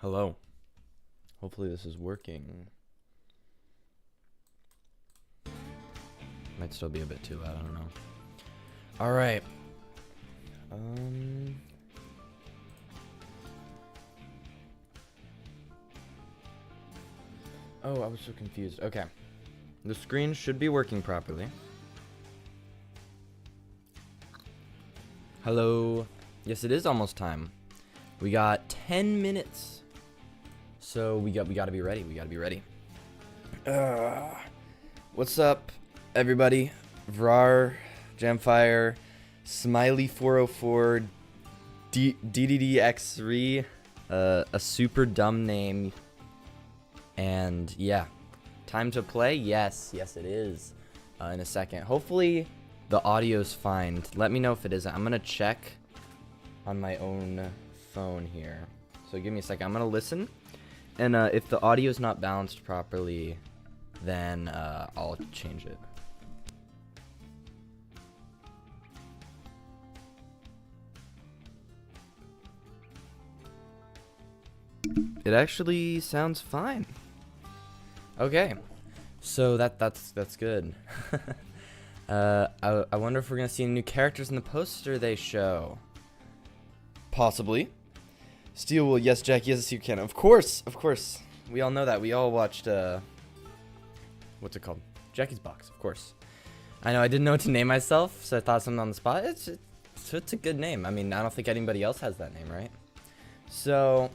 Hello. Hopefully this is working. Might still be a bit too loud, I don't know. Alright. Oh, I was so confused. Okay. The screen should be working properly. Hello. Yes, it is almost time. We got 10 minutes. So we gotta be ready. We gotta be ready. What's up, everybody? Vrar, Jamfire, Smiley404, DDDX3, a super dumb name, and yeah, time to play. Yes, it is. In a second. Hopefully, the audio's fine. Let me know if it isn't. I'm gonna check on my own phone here. So give me a second. I'm gonna listen. And if the audio is not balanced properly, then I'll change it. It actually sounds fine. Okay, so that's good. I wonder if we're gonna see any new characters in the poster they show. Possibly. Steel will, yes, Jackie, yes, you can. Of course. We all know that. We all watched, what's it called? Jackie's Box, of course. I know, I didn't know what to name myself, so I thought something on the spot. It's a good name. I mean, I don't think anybody else has that name, right? So,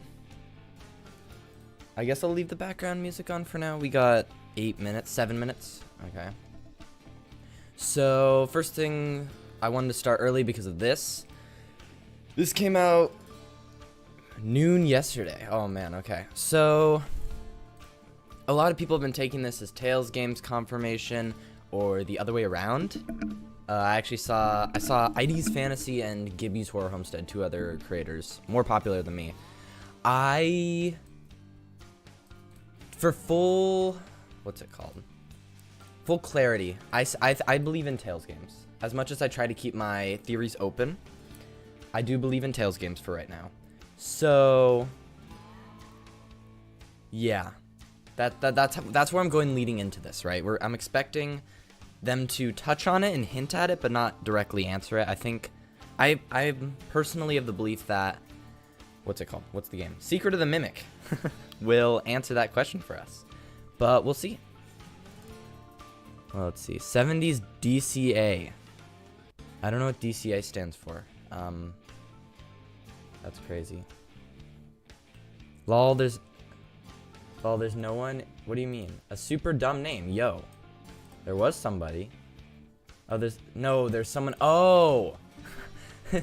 I guess I'll leave the background music on for now. We got 7 minutes. Okay. So, first thing, I wanted to start early because of this. This came out noon yesterday. Oh man, okay. So a lot of people have been taking this as Tales Games confirmation or the other way around. I saw ID's Fantasy and Gibby's Horror Homestead, two other creators more popular than me. For full clarity, I believe in Tales Games. As much as I try to keep my theories open, I do believe in Tales Games for right now. So, yeah, that's where I'm going leading into this, right? I'm expecting them to touch on it and hint at it, but not directly answer it. I think I'm personally of the belief that what's it called? What's the game? Secret of the Mimic will answer that question for us, but we'll see. Well, let's see. 70s DCA. I don't know what DCA stands for. That's crazy. Lol, there's no one. What do you mean? A super dumb name. Yo. There was somebody. Oh, there's someone. Oh!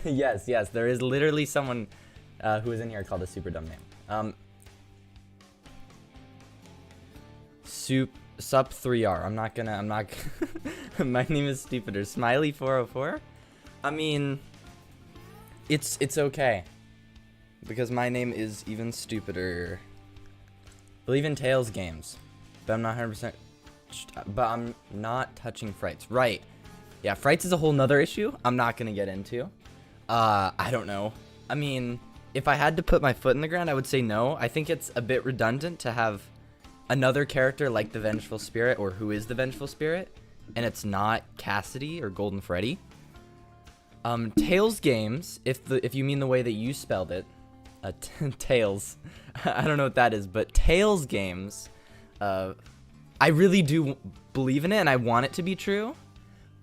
yes, there is literally someone who is in here called a super dumb name. Sup3R. I'm not. My name is stupider. Smiley404? I mean, it's okay. Because my name is even stupider. Believe in Tales Games, but I'm not 100%. But I'm not touching Frights. Right? Yeah, Frights is a whole nother issue. I'm not gonna get into. I don't know. I mean, if I had to put my foot in the ground, I would say no. I think it's a bit redundant to have another character like the Vengeful Spirit, or who is the Vengeful Spirit, and it's not Cassidy or Golden Freddy. Tales Games, if you mean the way that you spelled it. Tales. I don't know what that is, but Tales Games, I really do believe in it, and I want it to be true,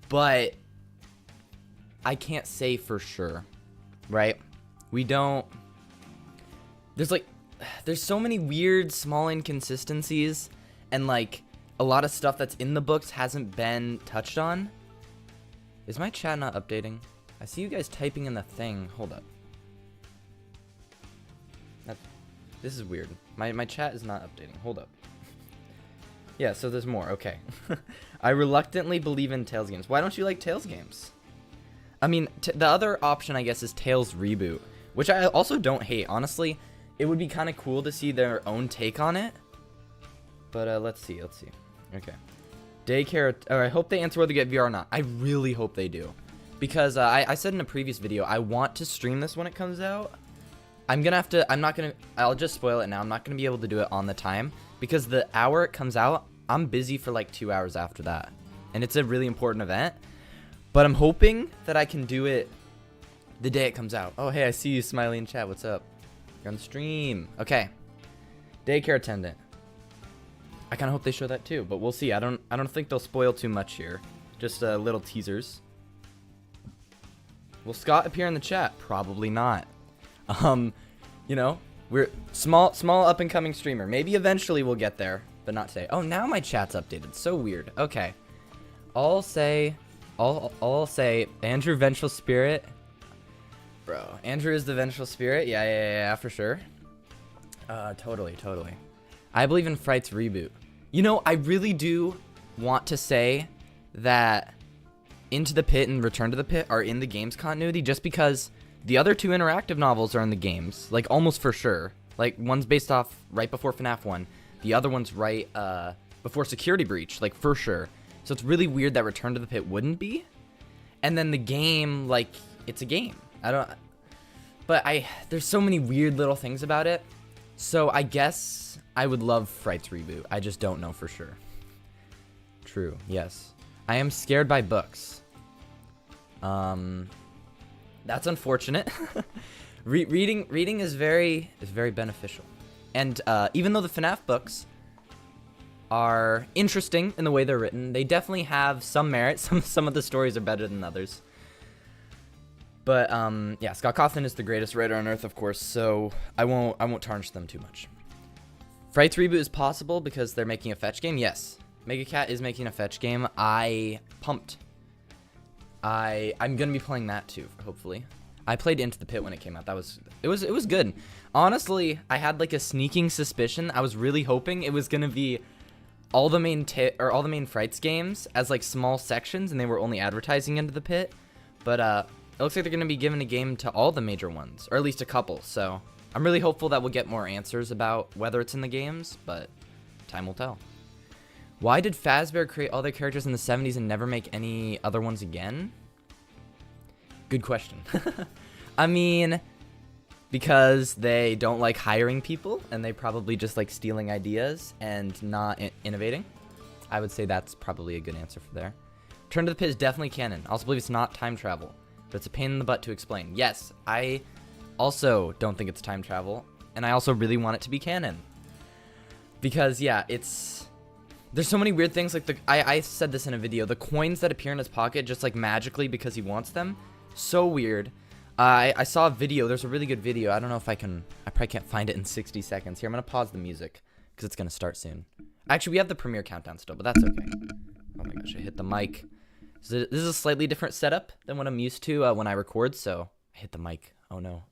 but I can't say for sure, right? There's so many weird small inconsistencies, and like a lot of stuff that's in the books hasn't been touched on. Is my chat not updating? I see you guys typing in the thing. Hold up. This is weird. My chat is not updating. Hold up. Yeah, so there's more. Okay. I reluctantly believe in Tales Games. Why don't you like Tales Games? I mean, the other option, I guess, is Tales Reboot, which I also don't hate. Honestly, it would be kind of cool to see their own take on it. But let's see. Okay. Daycare. I hope they answer whether to get VR or not. I really hope they do. Because I said in a previous video, I want to stream this when it comes out. I'm gonna have to, I'll just spoil it now. I'm not gonna be able to do it on the time because the hour it comes out, I'm busy for like 2 hours after that. And it's a really important event, but I'm hoping that I can do it the day it comes out. Oh, hey, I see you, Smiley in chat. What's up? You're on the stream. Okay. Daycare attendant. I kind of hope they show that too, but we'll see. I don't think they'll spoil too much here. Just little teasers. Will Scott appear in the chat? Probably not. You know, we're small up and coming streamer. Maybe eventually we'll get there, but not today. Oh, now my chat's updated. So weird. Okay. I'll say Andrew Vengeful Spirit. Bro, Andrew is the Vengeful Spirit. Yeah, for sure. Totally. I believe in Fright's reboot. You know, I really do want to say that Into the Pit and Return to the Pit are in the game's continuity just because the other 2 interactive novels are in the games, like almost for sure. Like one's based off right before FNAF 1, the other one's right before Security Breach, like for sure. So it's really weird that Return to the Pit wouldn't be. And then the game, like, it's a game. There's so many weird little things about it. So I guess I would love Fright's reboot. I just don't know for sure. True, yes. I am scared by books. That's unfortunate. Reading is very beneficial. And even though the FNAF books are interesting in the way they're written, they definitely have some merit. Some of the stories are better than others. But yeah, Scott Cawthon is the greatest writer on earth, of course, so I won't tarnish them too much. Fright's reboot is possible because they're making a fetch game. Yes, Megacat is making a fetch game. Pumped. I'm gonna be playing that too, hopefully. I played Into the Pit when it came out. It was good. Honestly, I had like a sneaking suspicion. I was really hoping it was gonna be all the main Frights games as like small sections, and they were only advertising Into the Pit. But it looks like they're gonna be giving a game to all the major ones, or at least a couple. So I'm really hopeful that we'll get more answers about whether it's in the games, but time will tell. Why did Fazbear create all their characters in the 70s and never make any other ones again? Good question. I mean, because they don't like hiring people, and they probably just like stealing ideas and not innovating. I would say that's probably a good answer for there. Return to the Pit is definitely canon. I also believe it's not time travel, but it's a pain in the butt to explain. Yes, I also don't think it's time travel, and I also really want it to be canon. Because, yeah, there's so many weird things, like I said this in a video, the coins that appear in his pocket just like magically because he wants them. So weird. I saw a video, there's a really good video, I don't know if I probably can't find it in 60 seconds. Here, I'm gonna pause the music, because it's gonna start soon. Actually, we have the premiere countdown still, but that's okay. Oh my gosh, I hit the mic. This is a slightly different setup than what I'm used to when I record, so I hit the mic. Oh no.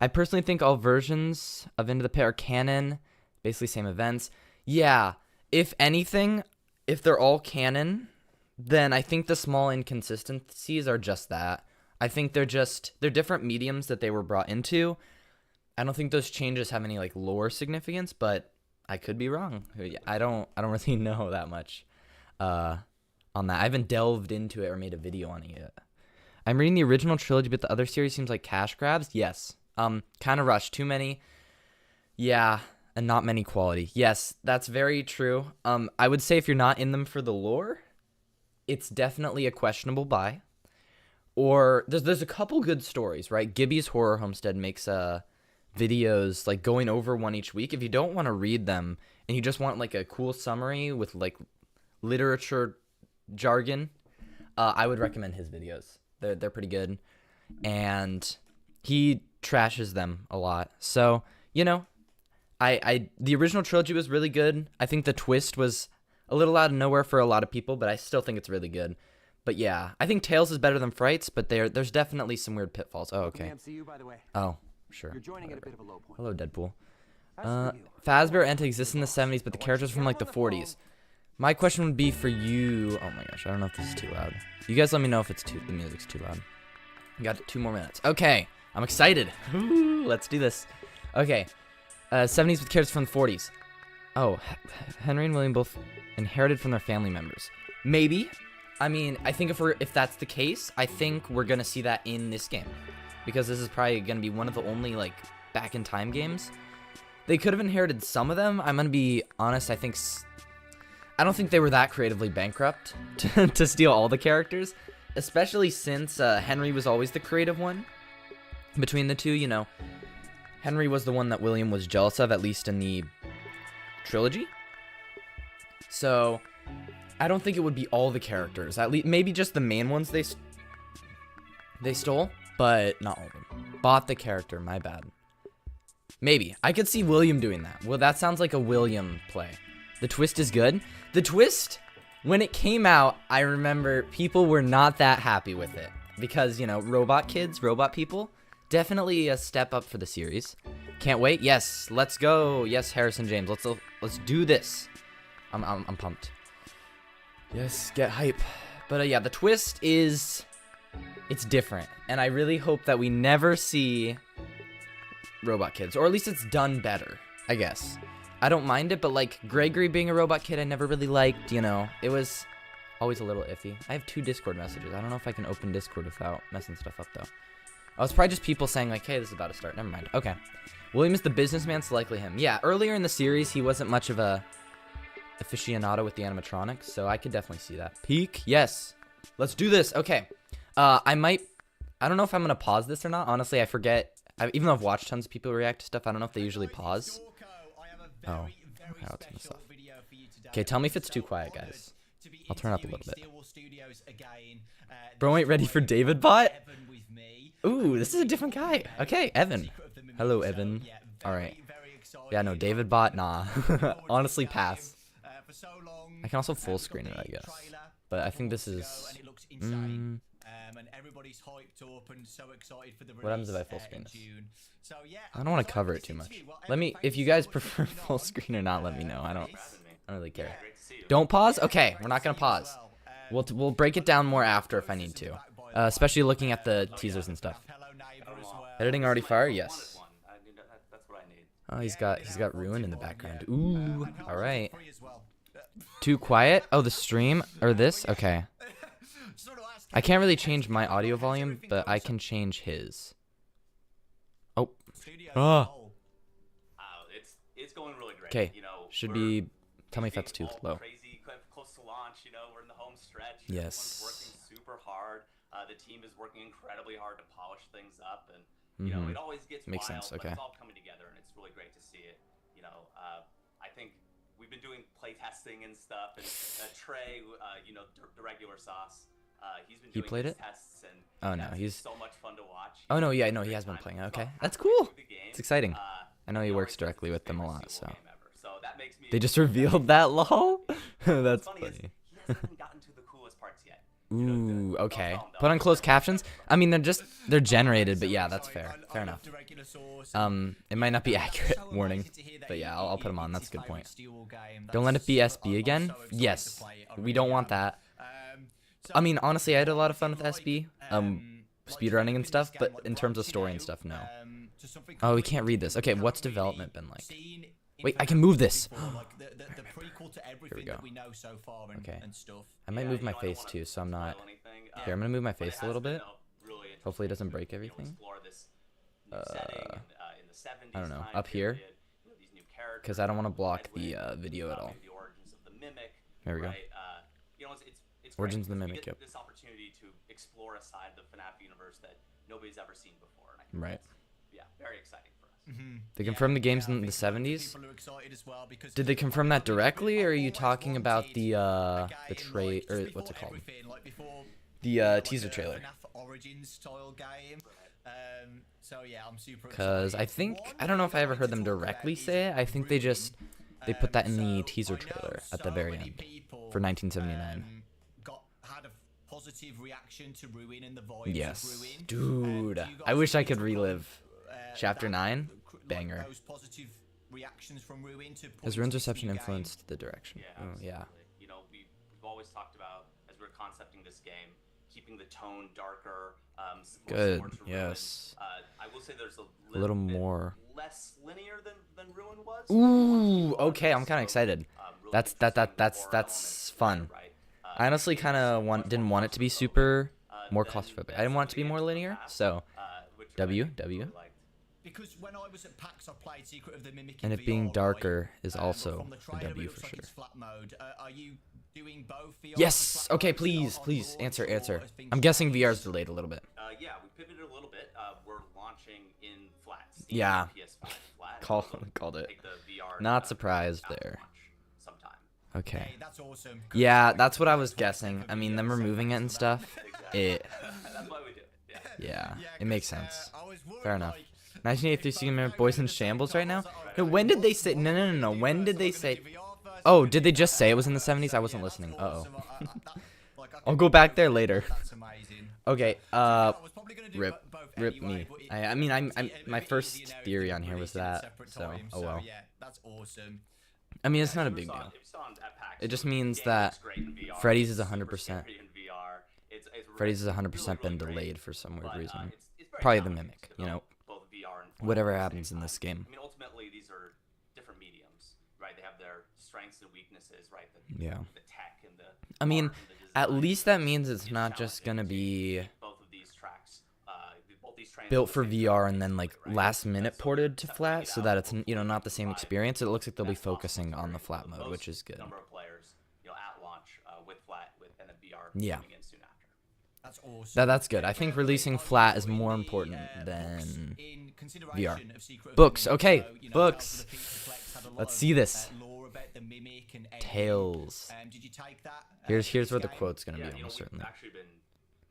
I personally think all versions of Into the Pit are canon, basically same events. Yeah, if anything, if they're all canon, then I think the small inconsistencies are just that. I think they're different mediums that they were brought into. I don't think those changes have any like lore significance, but I could be wrong. I don't really know that much on that. I haven't delved into it or made a video on it yet. I'm reading the original trilogy, but the other series seems like cash grabs. Yes. Kind of rushed. Too many. Yeah, and not many quality. Yes, that's very true. I would say if you're not in them for the lore, it's definitely a questionable buy. Or there's a couple good stories, right? Gibby's Horror Homestead makes videos like going over one each week. If you don't want to read them and you just want like a cool summary with like literature jargon, I would recommend his videos. They're pretty good, and he trashes them a lot. So, you know, the original trilogy was really good. I think the twist was a little out of nowhere for a lot of people, but I still think it's really good. But yeah, I think Tales is better than Frights, but there's definitely some weird pitfalls. Oh, okay. Oh, sure. You're joining at a bit of a low point. Hello, Deadpool. Fazbear Enta exists in the 70s, but the characters from like the 40s. My question would be for you. Oh my gosh, I don't know if this is too loud. You guys let me know if the music's too loud. We got 2 more minutes. Okay, I'm excited. Ooh, let's do this. Okay, 70s with characters from the 40s. Oh, Henry and William both inherited from their family members. Maybe. I mean, I think if that's the case, I think we're gonna see that in this game. because this is probably going to be one of the only, like, back in time games. They could have inherited some of them. I'm going to be honest, I don't think they were that creatively bankrupt to steal all the characters, especially since Henry was always the creative one between the two, you know. Henry was the one that William was jealous of, at least in the trilogy. So I don't think it would be all the characters. At least maybe just the main ones they stole, but not all of them. Bought the character, my bad. Maybe. I could see William doing that. Well, that sounds like a William play. The twist is good. The twist, when it came out, I remember people were not that happy with it. Because, you know, robot kids, robot people, definitely a step up for the series. Can't wait. Yes, let's go. Yes, Harrison James. Let's do this. I'm pumped. Yes, get hype. But yeah, the twist is, it's different. And I really hope that we never see robot kids, or at least it's done better, I guess. I don't mind it, but like Gregory being a robot kid, I never really liked, you know. It was always a little iffy. I have 2 Discord messages. I don't know if I can open Discord without messing stuff up, though. Oh, it's probably just people saying like, hey, this is about to start. Never mind. Okay. William is the businessman, so likely him. Yeah, earlier in the series, he wasn't much of a aficionado with the animatronics, so I could definitely see that. Peak? Yes. Let's do this. Okay. I don't know if I'm going to pause this or not. Honestly, I forget. Even though I've watched tons of people react to stuff, I don't know if they usually pause. Oh. Okay, I'll turn this off. Okay, tell me if it's too quiet, guys. I'll turn up a little bit. Bro ain't ready for David Bot? Ooh, this is a different guy. Okay, Evan. Hello, Evan. Alright. Yeah, no, David Bot, nah. Honestly, pass. I can also full screen it, I guess. But I think this is... What happens if I full screen this? I don't want to cover it too much. Let me... If you guys prefer full screen or not, let me know. I don't really care. Don't pause? Okay, we're not going to pause. We'll break it down more after if I need to. Especially looking at the teasers and stuff. Editing already fire? Yes. Oh, he's got Ruin in the background. Ooh, all right. Too quiet? Oh, the stream or this? Okay. I can't really change my audio volume, but I can change his. Oh. Oh. It's going really great. Okay. Should be. Tell me if that's too low. Crazy, close to launch. We're in the home stretch. Yes. Everyone's working super hard. The team is working incredibly hard to polish things up, and it always gets Makes wild, sense. Okay. but it's all coming together, and it's really great to see it. I think we've been doing play testing and stuff, and Trey, the regular sauce, he's been doing played his it? tests, and Oh no, he's so much fun to watch. Oh no, yeah, no, he has been playing. Okay, that's cool. It's exciting. I know he works directly with them a lot, so. They just revealed that, lol. That's funny. He hasn't gotten to the coolest parts yet. Ooh, okay. Put on closed captions. I mean, they're generated, but yeah, that's fair. Fair enough. It might not be accurate, warning, but yeah, I'll put them on. That's a good point. Don't let it be SB again. Yes, we don't want that. I mean, honestly, I had a lot of fun with SB, speedrunning and stuff, but in terms of story and stuff, no. Oh, we can't read this. Okay, what's development been like? Wait, I can move this. Here we go. Okay. I might move my face too, so I'm not... Here, I'm going to move my face a little bit. Hopefully it doesn't break everything. I don't know. Up here? Because I don't want to block the video at all. There we go. Origins of the Mimic, yep. This opportunity to explore a side of the FNAF universe that nobody's ever seen before. And I think right. Yeah, very exciting for us. They confirmed the games in the 70s? Did they confirm that directly, or are you talking about the tray, or what's it called? The teaser trailer. Because I think, I don't know if I ever heard them directly say it. I think they put that in the teaser trailer at the very end for 1979. Yes. Dude, I wish I could relive Chapter 9. Banger. Has Ruin's reception influenced the direction? Yeah, oh, yeah. We've always talked about, as we're concepting this game, keeping the tone darker. Good, yes. I will say there's a little more less linear than Ruin was. Ooh, okay, I'm kind of excited. That's fun. I honestly kind of didn't want it to be super more claustrophobic. I didn't want it to be more linear, so W, Really W. liked. Because when I was at PAX, I played Secret of the Mimic. And it being darker is also a W for sure. Flat mode. Are you doing both VR Yes. Okay, please, answer. I'm guessing VR's delayed a little bit. Yeah, we pivoted a little bit. We're launching in flat. Steam Yeah. PS5 flat. Called it. Take the VR, Not surprised after there. launch sometime. Okay. Hey, that's awesome. Yeah, that's what I was guessing. I mean, them removing it and stuff. It. That's why we do it. Yeah. Yeah, it makes sense. Fair enough. 1983 Secret Boys in Shambles right now? No, when did they say? No. When did they say? Oh, did they just say it was in the 70s? I wasn't listening. Uh-oh. I'll go back there later. Okay, rip me. I mean, my first theory on here was that, so, oh well. I mean, it's not a big deal. It just means that Freddy's is 100%. Freddy's is 100% been delayed for some weird reason. Probably the Mimic, you know. Whatever happens in this game. I mean, ultimately, these are different mediums, right? They have their strengths and weaknesses, right? Yeah. The tech and the. I mean, art and the at design. least that means it's not just gonna be Both of these tracks, both these trains built for have the same VR and then physics, like right? last minute So ported to separate flat, it so out, that it's, both you know, not the of same these experience. It looks like they'll be that's awesome focusing on the experience. flat The mode, which is good. number of players, at launch, with flat, and then VR Yeah. coming in soon after. That's awesome. That's good. I think releasing flat is more important than VR. Books, okay, books. Let's see this. Tales. Did you take that? Here's where the quote's gonna be Yeah, almost certainly. we've actually been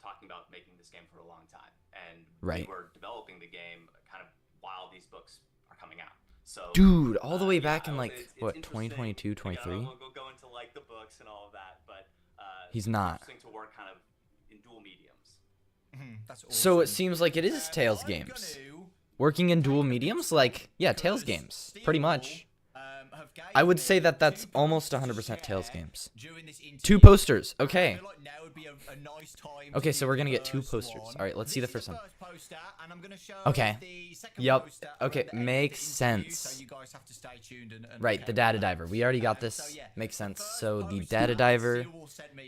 talking about making this game for a long time, and Right. we were developing the game kind of while these books are coming out. So, Dude, all the way yeah, back in it's like what, interesting. 2022, 23? Again, we'll go into like the books and all of that, but He's it's not. interesting to work kind of in dual mediums. That's awesome. So it seems like it is Tales games. Working in dual mediums, like yeah, Tales games, pretty much. I would say that that's almost 100% Tales games. 2 posters, okay. Okay, so we're gonna get 2 posters. All right, let's see the first one. Okay. Yup. Okay, makes sense. Right, the data diver. We already got this. Makes sense. So the data diver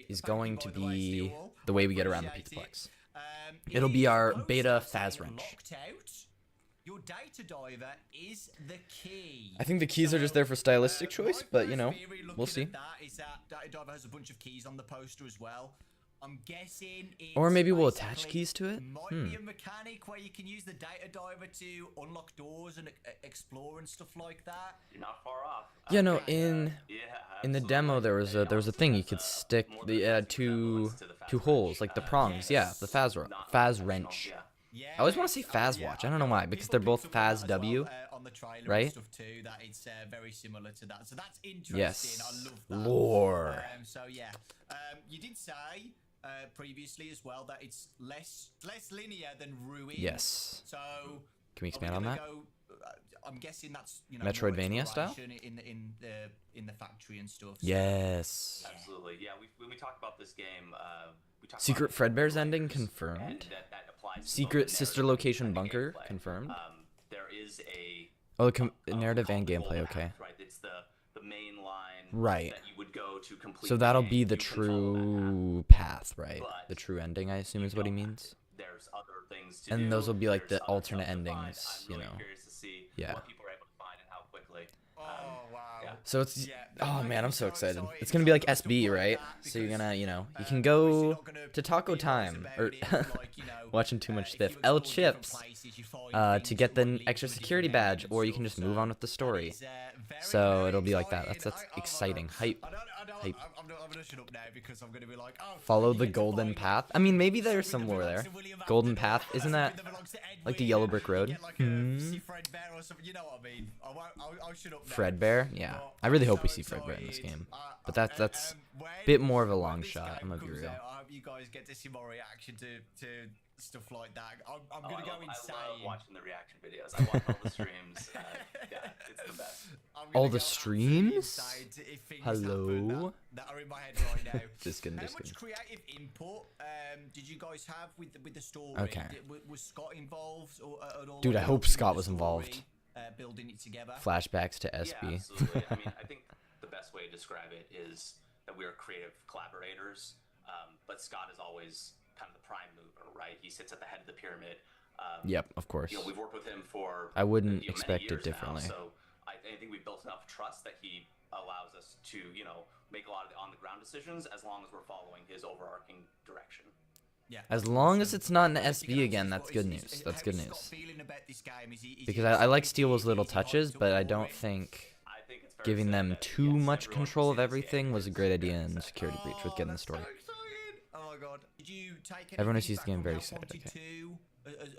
is going to be the way we get around the Pizzaplex. It'll be our beta Faz wrench. Your data diver is the key. I think the keys are just there for stylistic choice, but you know, we'll see. Data diver has a bunch of keys on the poster as well. I'm guessing it's Or maybe we'll attach keys to it. might be a mechanic where you can use the data diver to unlock doors and explore and stuff like that. You're not far off. Yeah, no, in the absolutely. demo there was a thing you could stick the two holes, like the prongs. Yeah, the Faz wrench. Yeah. I always want to say Faz watch. I don't know why, because they're both Faz W. On the trailer right? and stuff too, that it's very similar to that. So that's interesting. Yes. I love that. Lore. So yeah, you did say previously as well that it's less linear than Ruin. Yes. So Can we expand on that? I'm guessing that's Metroidvania more style? exploration in the factory and stuff. So. Yes. Absolutely. Yeah, when we talked about this game, we talked Secret about Fredbear's ending layers, confirmed. and that applies to Secret both the sister narrative location and the bunker gameplay. confirmed. There is a Oh, the narrative and gameplay. goal Okay. path, right? It's the main line Right. that you would go to complete. So the that'll game. be the You can follow that path. true path, right? But The true ending, I assume, is what he means. There's other things to And do. those will be like There's the other alternate stuff to find. endings, I'm you really know. curious to see Yeah. what people are able to find and how quickly. Oh wow. Yeah. So it's Yeah, oh man, I'm so so excited. excited. It's gonna be like Stuff SB, like right? that, So you're because, gonna, you know, you can obviously go not gonna to Taco be lots Time about or it, like, watching too much if stuff. you El explore different Chips places, you find to things get the unlinked extra to a security different badge, end or and you can just stuff, move so on with the that story. is, very, So very it'll be like that. exciting. That's Oh my exciting. God. Hype. I'm Hype. gonna shut up now because I'm gonna be like, oh, Follow you the get to golden find path. I mean, maybe there's something some that lore there. belongs to William Golden Afton, path, or isn't something that belongs to like the Edwin, Yellow Brick you Road? get like a see Fredbear or something, you know what I mean? I'll shut up now. Fredbear? Yeah. But I really I'm hope we so see Fredbear in this excited. game. But that's when- a bit more of a when long this shot, I'm game gonna be comes real. out, I hope you guys get to see my reaction to stuff like that. I'm Oh, gonna go I insane. love watching the reaction videos. I watch all the streams. Yeah, it's the best. I'm All gonna the go absolutely streams? insane if things Hello? happen that are in my head right now. Just kidding, How just much kidding. creative input did you guys have with the story? Okay. Was Scott involved or at all? Dude, I like, hope helping with Scott the was story, involved. Building it together. Flashbacks to Yeah, SB. absolutely. I mean, I think the best way to describe it is that we are creative collaborators, but Scott is always kind of the prime mover, right? He sits at the head of the pyramid, Yep, of course. You know, we've worked with him for I wouldn't many expect it years differently. now, so I think we've built enough trust that he allows us to, you know, make a lot of the on-the-ground decisions as long as we're following his overarching direction. Yeah. As long as it's not an SB again, that's good news. That's good news. Because I like Steel's little touches, but I don't think giving them too much control of everything was a great idea in Security Breach with getting the story. Oh my god. Did you take Everyone who anything sees the back game from very Half excited, Wanted okay. 2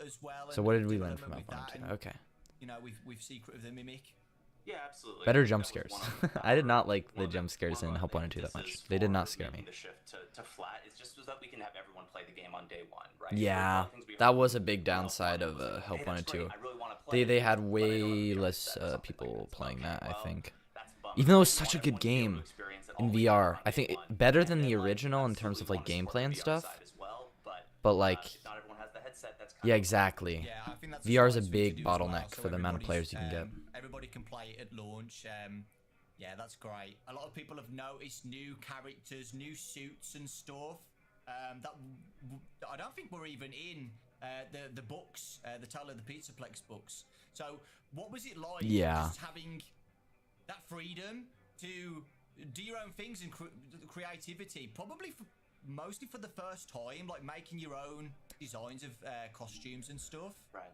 as well? So and what did we development learn from with Alpha that 2? and, Okay. You know, with Secret of the Mimic. Yeah, absolutely. Better I think jump that was scares. one of I did not like one the of jump scares in one of Help the Wanted 2 that impetuses much. They did for not scare me. making the shift to flat is just so that we can have everyone play the game on day one, right? Yeah, that was a big downside of Help Wanted 2. They had way less people playing that, I think. Even though it was such a good game in VR. I think better than the original in terms of like gameplay and stuff. But like, yeah, exactly. Yeah, I think that's VR is a smart thing to big do as well, bottleneck so for the amount of everybody's, players you can get. Everybody can play it at launch. Yeah, that's great. A lot of people have noticed new characters, new suits and stuff. That I don't think we're even in the books, the Tale of the Pizzaplex books. So, what was it like? Yeah. Just having that freedom to do your own things and creativity, probably mostly for the first time, like making your own designs of costumes and stuff. Right.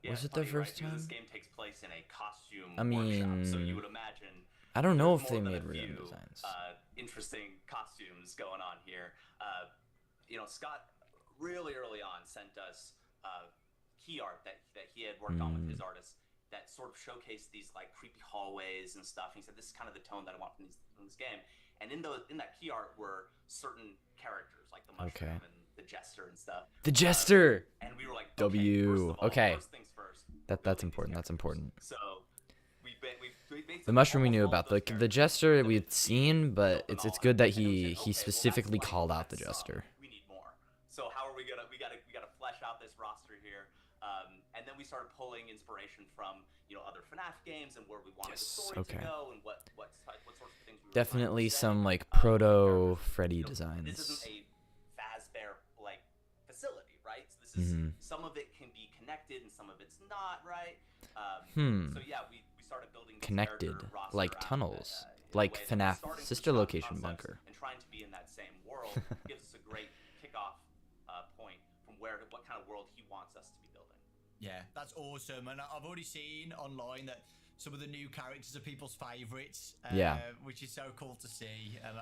Yeah, Was it the funny, first right? time? This game takes place in a costume I mean, workshop, so you would imagine I don't know there's if they more than made a random few, designs. Interesting costumes going on here. You know, Scott really early on sent us key art that he had worked on with his artists that sort of showcased these like creepy hallways and stuff. And he said, "This is kind of the tone that I want from this game." And in that key art were certain characters like the mushroom and the jester and stuff. The jester. And we were like, W. Okay. First things first. That's important. That's important. So we The mushroom we knew about. The jester we had seen, but it's good that he specifically called out the jester. We need more. So how are we gonna we gotta flesh out this roster here, and then we started pulling inspiration from other FNAF games and where we wanted the story to go and what sorts of things we were Definitely trying to say. some like proto Freddy designs. This isn't a Fazbear like facility, right? So this is some of it can be connected and some of it's not, right? So yeah, we started building this Connected, roster like out, tunnels, in a like way that FNAF starting from sister strong location concepts bunker. and trying to be in that same world gives us a great kickoff point from what kind of world he wants us to be building. Yeah, that's awesome, and I've already seen online that some of the new characters are people's favorites. Yeah, which is so cool to see, and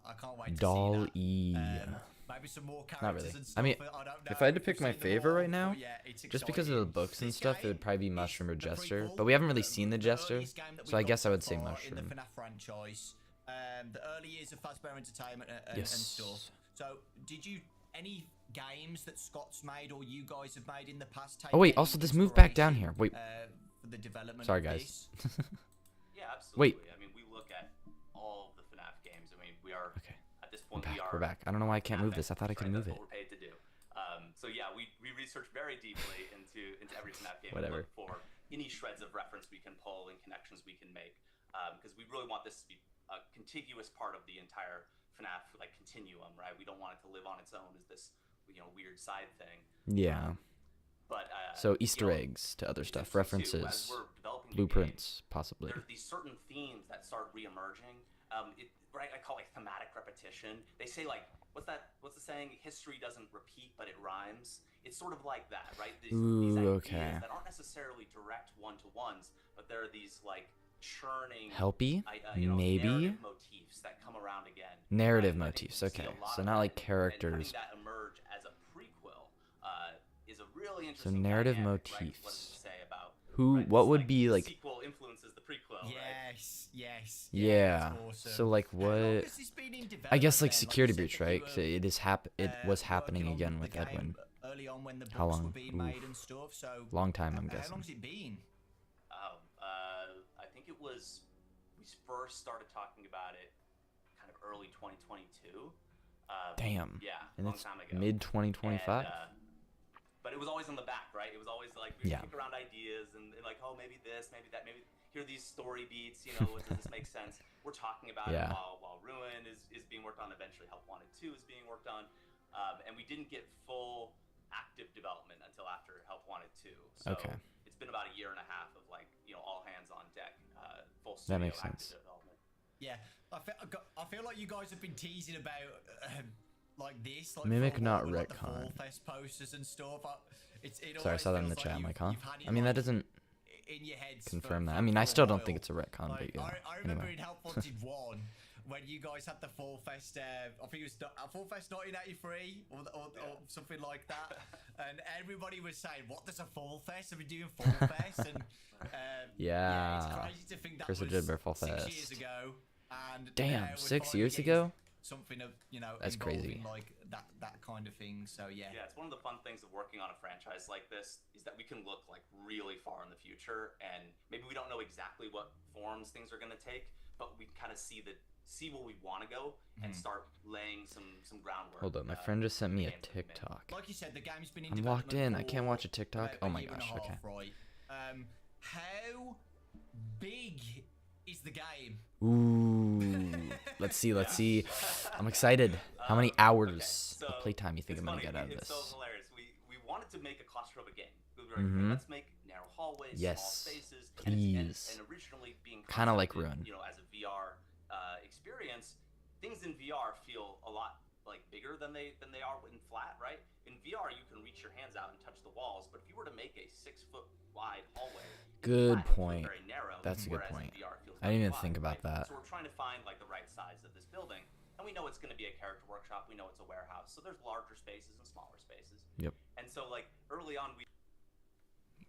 I can't wait to Doll see that. E. Maybe some more characters Not really. and stuff. I mean, I don't know if I had to if pick we've my seen them favorite all, right now, but yeah, it's just because of the exciting. books and This stuff, it would game probably be is Mushroom or the Jester. prequel, But we haven't really seen the Jester, earliest game that so I we've guess got I would so say far Mushroom. in the FNAF franchise, the early years of Fazbear Entertainment and stuff. So, did you any games that Scott's made or you guys have made in the past? Take Oh wait, any also this move back down here. Wait, for the development. sorry of guys. this? Yeah, absolutely. Wait. I mean, we look at all of the FNAF games. I mean, we are Okay, at this point we're back. I don't know why I can't move this. I thought I could move That's it. what we're paid to do. So yeah, we research very deeply into every FNAF game. Whatever. And look for any shreds of reference we can pull and connections we can make, because we really want this to be a contiguous part of the entire FNAF like continuum, right? We don't want it to live on its own as this weird side thing. Yeah. But So Easter eggs to other stuff, references, blueprints, possibly. There's these certain themes that start re-emerging. Right, I call it thematic repetition. They say like, what's the saying? History doesn't repeat, but it rhymes. It's sort of like that, right? These ideas that aren't necessarily direct one-to-ones, but there are these like churning, Helpy? Maybe? narrative motifs that come around again. Narrative I think motifs, you see okay. a lot So of not that, like and characters. having that emerge as a prequel is a really So interesting narrative dynamic, right? motifs. What does it say about What would this, be the like? sequel influences the prequel, right? Yes. Yeah. That's awesome. So like How long what? has this been in I guess development like then? Security you said Breach, that you right? were, 'Cause it was happening working on again the with game Edwin. early on when the books How long? were being made Oof. and stuff. So Long time, I'm how guessing. long's it been? I think it was we first started talking about it kind of early 2022. Damn. Yeah, And long it's time ago. mid 2025. But it was always on the back, right? It was always like we Yeah. kick around ideas and like, oh, maybe this, maybe that, maybe here are these story beats. Does this make sense? We're talking about Yeah. it while Ruin is being worked on. Eventually, Help Wanted 2 is being worked on, and we didn't get full active development until after Help too. So Okay. it's been about a year and a half of like, you know, all hands on deck, full That studio makes active sense. development. Yeah, I feel like you guys have been teasing about like this, like Mimic, for a while, not with, like, the retcon. Fall Fest posters and stuff. It Sorry, I always saw that in the feels chat. like I'm like, huh? you've had it, I mean, that like, doesn't in your heads confirm for, that. I mean, I for a still don't think while. it's a retcon, but Like, yeah. I remember Anyway. in Help Wanted 1 when you guys had the Fall Fest, I think it was Fall Fest 1983 or something like that, and everybody was saying, "What, there's a Fall Fest? Have we doing Fall Fest?" And Yeah. it's crazy to think that Chris was Jidber Fall 6 years Fest. ago, and Damn, now we're 6 finally years getting ago? something of, you know, That's crazy. involving like that kind of thing. So yeah. Yeah, it's one of the fun things of working on a franchise like this is that we can look like really far in the future, and maybe we don't know exactly what forms things are going to take, but we kind of see where we want to go and start laying some groundwork. Hold up, my friend just sent me a games that we've made. TikTok. Like you said, the game's been in I'm locked development in. I can't for, watch a TikTok. Oh a my year and a gosh, half, okay. Right. How big is the game? Ooh. Let's see. I'm excited. How many hours Okay, of playtime you think I'm it's gonna funny, get out of it's this? so hilarious. We wanted to make a claustrophobic game. We were like, let's make narrow hallways, Yes, small spaces, please. and originally being Kinda like concepted, Ruin. you know, as a VR experience, things in VR feel a lot like bigger than they are in flat, right? In VR, you can reach your hands out and touch the walls, but if you were to make a 6-foot wide hallway, Good flat, it would feel point. very narrow, That's a good whereas in point. VR, it feels I didn't very even think wide, about right? that. So we're trying to find like the right size of this building, and we know it's going to be a character workshop. We know it's a warehouse, so there's larger spaces and smaller spaces. Yep. And so like early on,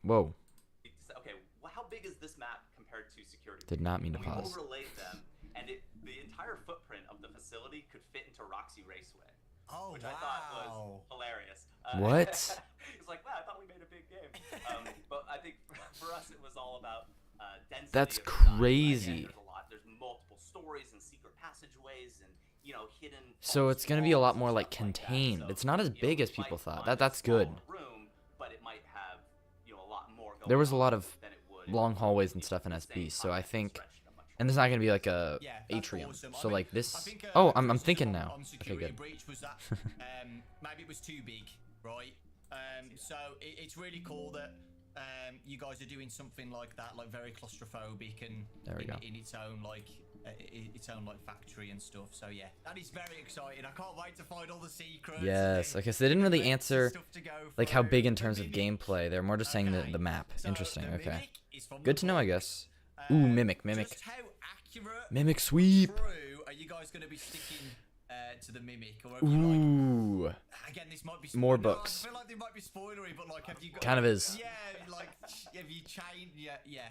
Whoa. okay, well, how big is this map compared to security? Did not mean to We pause. overlaid them, and the entire footprint of the facility could fit into Roxy Raceway, Oh, which wow. I thought was hilarious. What? It's like, wow, I thought we made a big game. But I think for us, it was all about density. That's of design, right? crazy. And there's multiple stories and secret passageways and, you know, hidden. So it's gonna be a lot walls and more like stuff that. contained. So, It's not as you know, big as you people might thought. find a That's good. smaller room, but it might have, you know, a lot more going There was a on lot of than it would long if hallways the and stuff in same SB, so I content think, stretched in a much and there's not gonna be like a Yeah, that's atrium. awesome. So I like mean, this. I think, Oh, I'm criticism thinking on- now. on Okay, Security good. Breach was that maybe it was too big, right? So it's really cool that you guys are doing something like that, like very claustrophobic and There we go. in its own like factory and stuff. So yeah, that is very exciting. I can't wait to find all the secrets. Yes. and Okay, so they didn't really events and answer stuff to go like how through. big in The terms of Mimic- gameplay. They're more just saying Okay, the map. so Interesting. the Okay. Mimic is from Good the to know, I book. guess. Ooh, Mimic. Just how accurate Mimic sweep. true are you guys going to be sticking to the Mimic? Or have you, like, Ooh. again, this might be More no, books. I feel like they might be spoilery, but like, have you got, Kind of is. Yeah, like, have you changed? Yeah.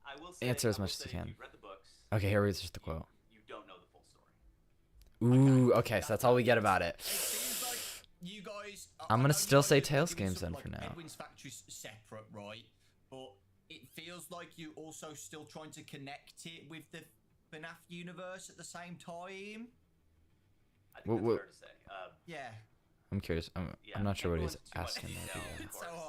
I will say, Answer as I will much as you say if can. you've read the books, Okay, here's just the quote. you don't know the full story. Ooh. Okay, so that's all we get about it. It seems like you guys. I'm I gonna know still you guys say are Tales doing games something then for like now. Edwin's Factory's separate, right? But it feels like you also still trying to connect it with the FNAF universe at the same time. I think What- that's fair to say. Yeah. I'm curious. Yeah, I'm not sure what he's can't go into too asking. much there, detail, but of It's so course.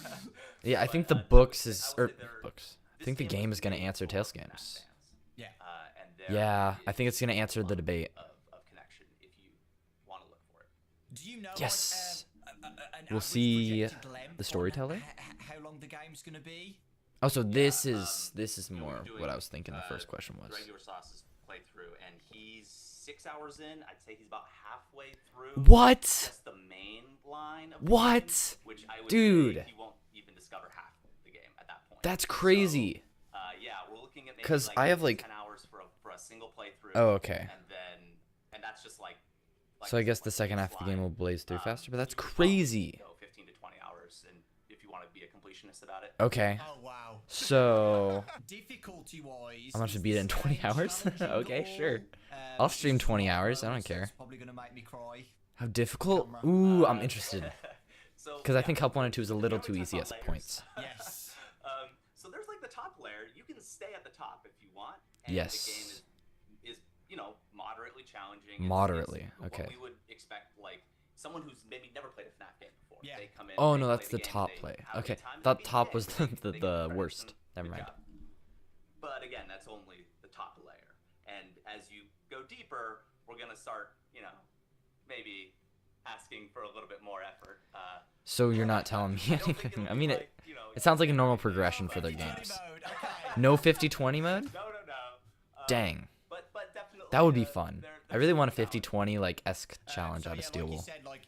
hard. yeah, I But, think the I books would is say or they're- books. I this think the was game is gonna made answer for Tales FNAF games. fans. Yeah. And there Yeah, I think it's gonna is answer a the lot debate. of connection if you want to look for it. Do you know? Yes. Like, an We'll average see projected length the on storyteller. How long the game's gonna be? Oh, so this Yeah, is you know, more we're doing, what I was thinking. The first question was. Regular Sauce's playthrough, and he's 6 hours in. I'd say he's about halfway through. What? Just the main line of the What? game, which I would Dude. say he won't even discover half the game at that point. That's So, crazy. yeah, we're looking at maybe 'Cause like I have, like- 10 hours for a single playthrough. Oh, okay. And that's just like So I guess the like second half of the game will baseline. blaze through faster, but that's You could probably crazy. go 15 to 20 hours, and if you want to be a completionist about it. Okay. Oh wow. So Difficulty-wise, I'm gonna have to is beat it the in 20 stage hours? challenging Okay, at sure. all? I'll stream it's 20 small hours, I don't bonus, so care. It's probably gonna make me cry. How difficult? Camera. Ooh, I'm interested. So, Because I yeah, think Help 1 and 2 is a we little always too talk easy about at layers. points. Yes. So there's like the top layer. You can stay at the top if you want. And Yes. The game is you know, moderately challenging. It's Moderately, what okay. we would expect, like someone who's maybe never played a FNAF game before. Yeah. They come in. Oh they no, play that's the the game, top they play. have a Okay, good time, and that they beat top the was game. the They get credits worst. and Never good mind. job. But again, that's only the top layer. And as you go deeper, we're gonna start, you know, maybe asking for a little bit more effort. So you're not telling me I don't think anything. it'll I be mean, like, you know, it sounds like a normal progression for their 50-20 games. mode, okay. No 50-20 mode? No. Dang. But definitely. That would be fun. they're I really want a super talented. 50-20 like esque challenge So out of yeah, Steel like you Wool. said, like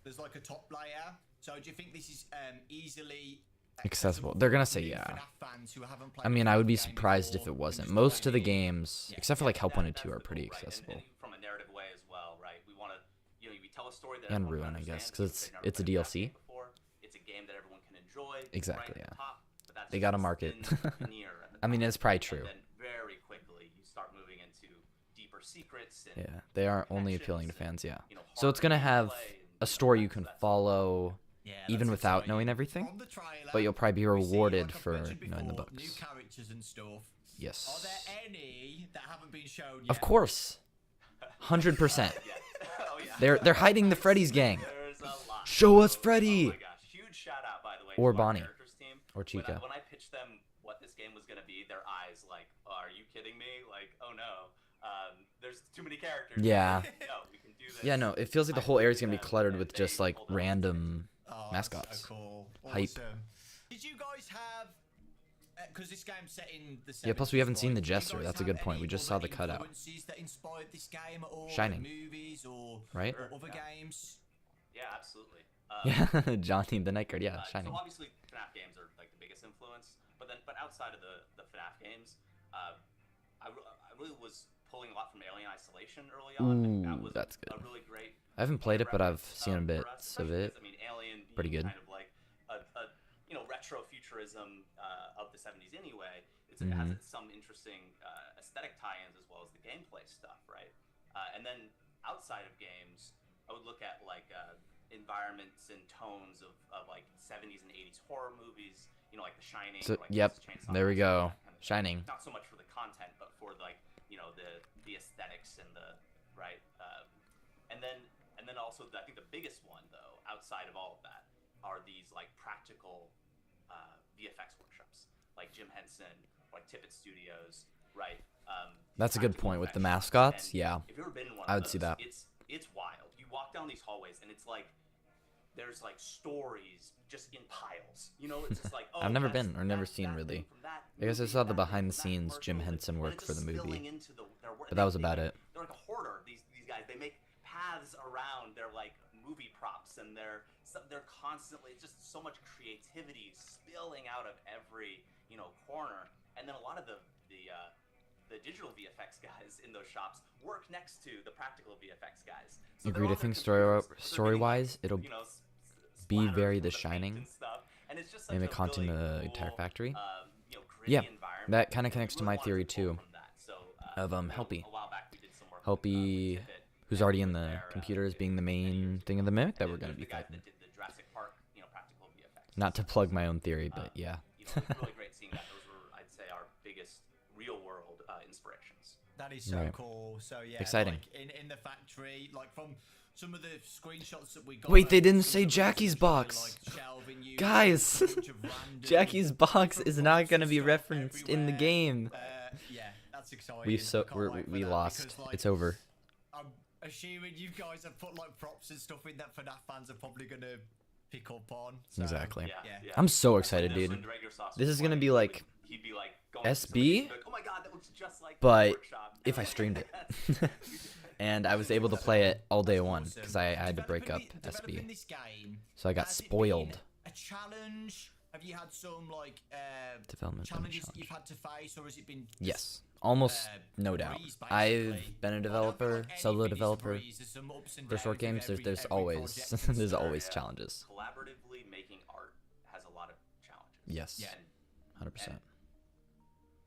there's like a top layer. So do you think this is easily Accessible. They're gonna say for new yeah. FNAF fans who haven't played I mean, the I would be game surprised if before, it wasn't. can just Most dive of the in? games, Yeah. except for like Help That- 1 and that's 2, are the pretty goal, right? accessible. And from a narrative way as well, right? We want to, we tell a story that And everyone Ruin, can I guess, understand 'cause because they've it's a never played DLC. FNAF before. It's a game that everyone can enjoy. Exactly, right at yeah. the top, but that's They just gotta a market. thin veneer at the I mean, top. it's probably true. And then very quickly you start moving into deeper secrets. And Yeah, they are only appealing to fans, connections yeah. and, So it's gonna have harder gameplay and a story you that's- can that's- follow Yeah, even that's without exciting. knowing everything, From the trailer, but you'll probably be we see, rewarded like I've for mentioned knowing the before, New books. characters and stuff. Are Yes. there any that haven't been shown yet? Of course. 100%. Yeah. Oh, yeah. They're hiding the Freddy's gang. There's a lot. Show us Oh Freddy! my gosh. Huge shout out, by the way, Or to our Bonnie. characters team. Or Chica. When I pitched them what this game was going to be, their eyes like, oh, are you kidding me? Like, oh no. There's too many characters. Yeah. No, we can do this. Yeah, no, it feels like the whole area's gonna be cluttered with just like Hold on. random Oh, mascots. That's so cool. Hype. Awesome. Did you guys have? Because this game's set in the 70s, Yeah, plus we haven't seen the right? Did you Jester, guys that's a have good point, any we just other saw the cutout. influences that inspired this game at all? Shining. Like movies or Right? or other games? Yeah, absolutely. Yeah, Johnny the Night Guard, yeah, Shining. So obviously, FNAF games are like the biggest influence, but outside of the FNAF games, I really was pulling a lot from Alien Isolation early on. I think that Ooh, was that's good. a really great. I haven't played it, but I've reference, seen for us, bits of especially it. because, I mean, Alien being Pretty good. kind of like a retro futurism of the 70s anyway. It Mm-hmm. has some interesting aesthetic tie-ins as well as the gameplay stuff, right? And then outside of games, I would look at like environments and tones of like 70s and 80s horror movies, like The Shining. So, or, like, yep, Texas Chainsaw there we Massacre, go. that kind of thing. Shining. Not so much for the content, but for like the aesthetics and the right. And then also I think the biggest one though, outside of all of that, are these like practical VFX workshops, like Jim Henson, like Tippett Studios, right? That's a good Practical point with the effects shops. mascots, And yeah. If you've ever been in one I of would see those, that. It's wild. You walk down these hallways and it's like there's like stories just in piles. It's just like, oh, I've never that's- been or never that's seen that really. thing from that I guess I movie, saw the that thing behind the from that scenes Jim commercial, Henson and work it's for the just movie. spilling into their work. But that was about it. They're like a hoarder. These guys, they make paths around their like movie props, and they're constantly just so much creativity spilling out of every corner. And then a lot of the digital VFX guys in those shops work next to the practical VFX guys. So Agreed. they're I on their think computers, but they're story-wise, getting, it'll be splatters very from The paint Shining. and stuff. And it's just Maybe such a content really the cool, entire factory. gritty Yeah, environment. that kinda And connects we to really my wanted theory, to pull too, from that. So, of, a Helpy. while back we did some work Helpy, with Tippett, who's and already in with the their, computers, being the many main years thing ago. of the mimic that And we're then gonna be there's the guys fighting. that did the Jurassic Park, practical VFX. Not to plug my own theory, but yeah. It was really great seeing that. Those were, I'd say, our biggest real-world inspirations. That is so Right. cool. So yeah, Exciting. Like in the factory, like from some of the screenshots that we got. Wait, they didn't some say of the Jackie's pictures were, box. like, shelving units, Guys, a bunch of random Jackie's box is not props gonna and be stuff referenced in the everywhere. game. Yeah, that's exciting. We I can't wait for we that lost. because, like, It's over. I'm assuming you guys have put like props and stuff in that FNAF fans are probably gonna pick up on. So, Exactly. Yeah. I'm so That's like excited, this dude. when Regular Sauce This was is gonna playing, be like he'd be like going to SB, somebody and be like, oh my god, that looks just like but Workshop. if I streamed it. And I was able to play it all day one because I had to break up Developing SB. this game, So I got has it been spoiled. a challenge? Have you had some like Development challenges that challenge. you've had to face, or has it been? Yes, almost no doubt. breeze, I've basically? been a I don't feel developer, like solo anything is a developer. breeze. There's some ups and For short downs games, with there's every always project and there's stuff. always Yeah. challenges. Collaboratively making art has a lot of challenges. Yes, Yeah. 100%.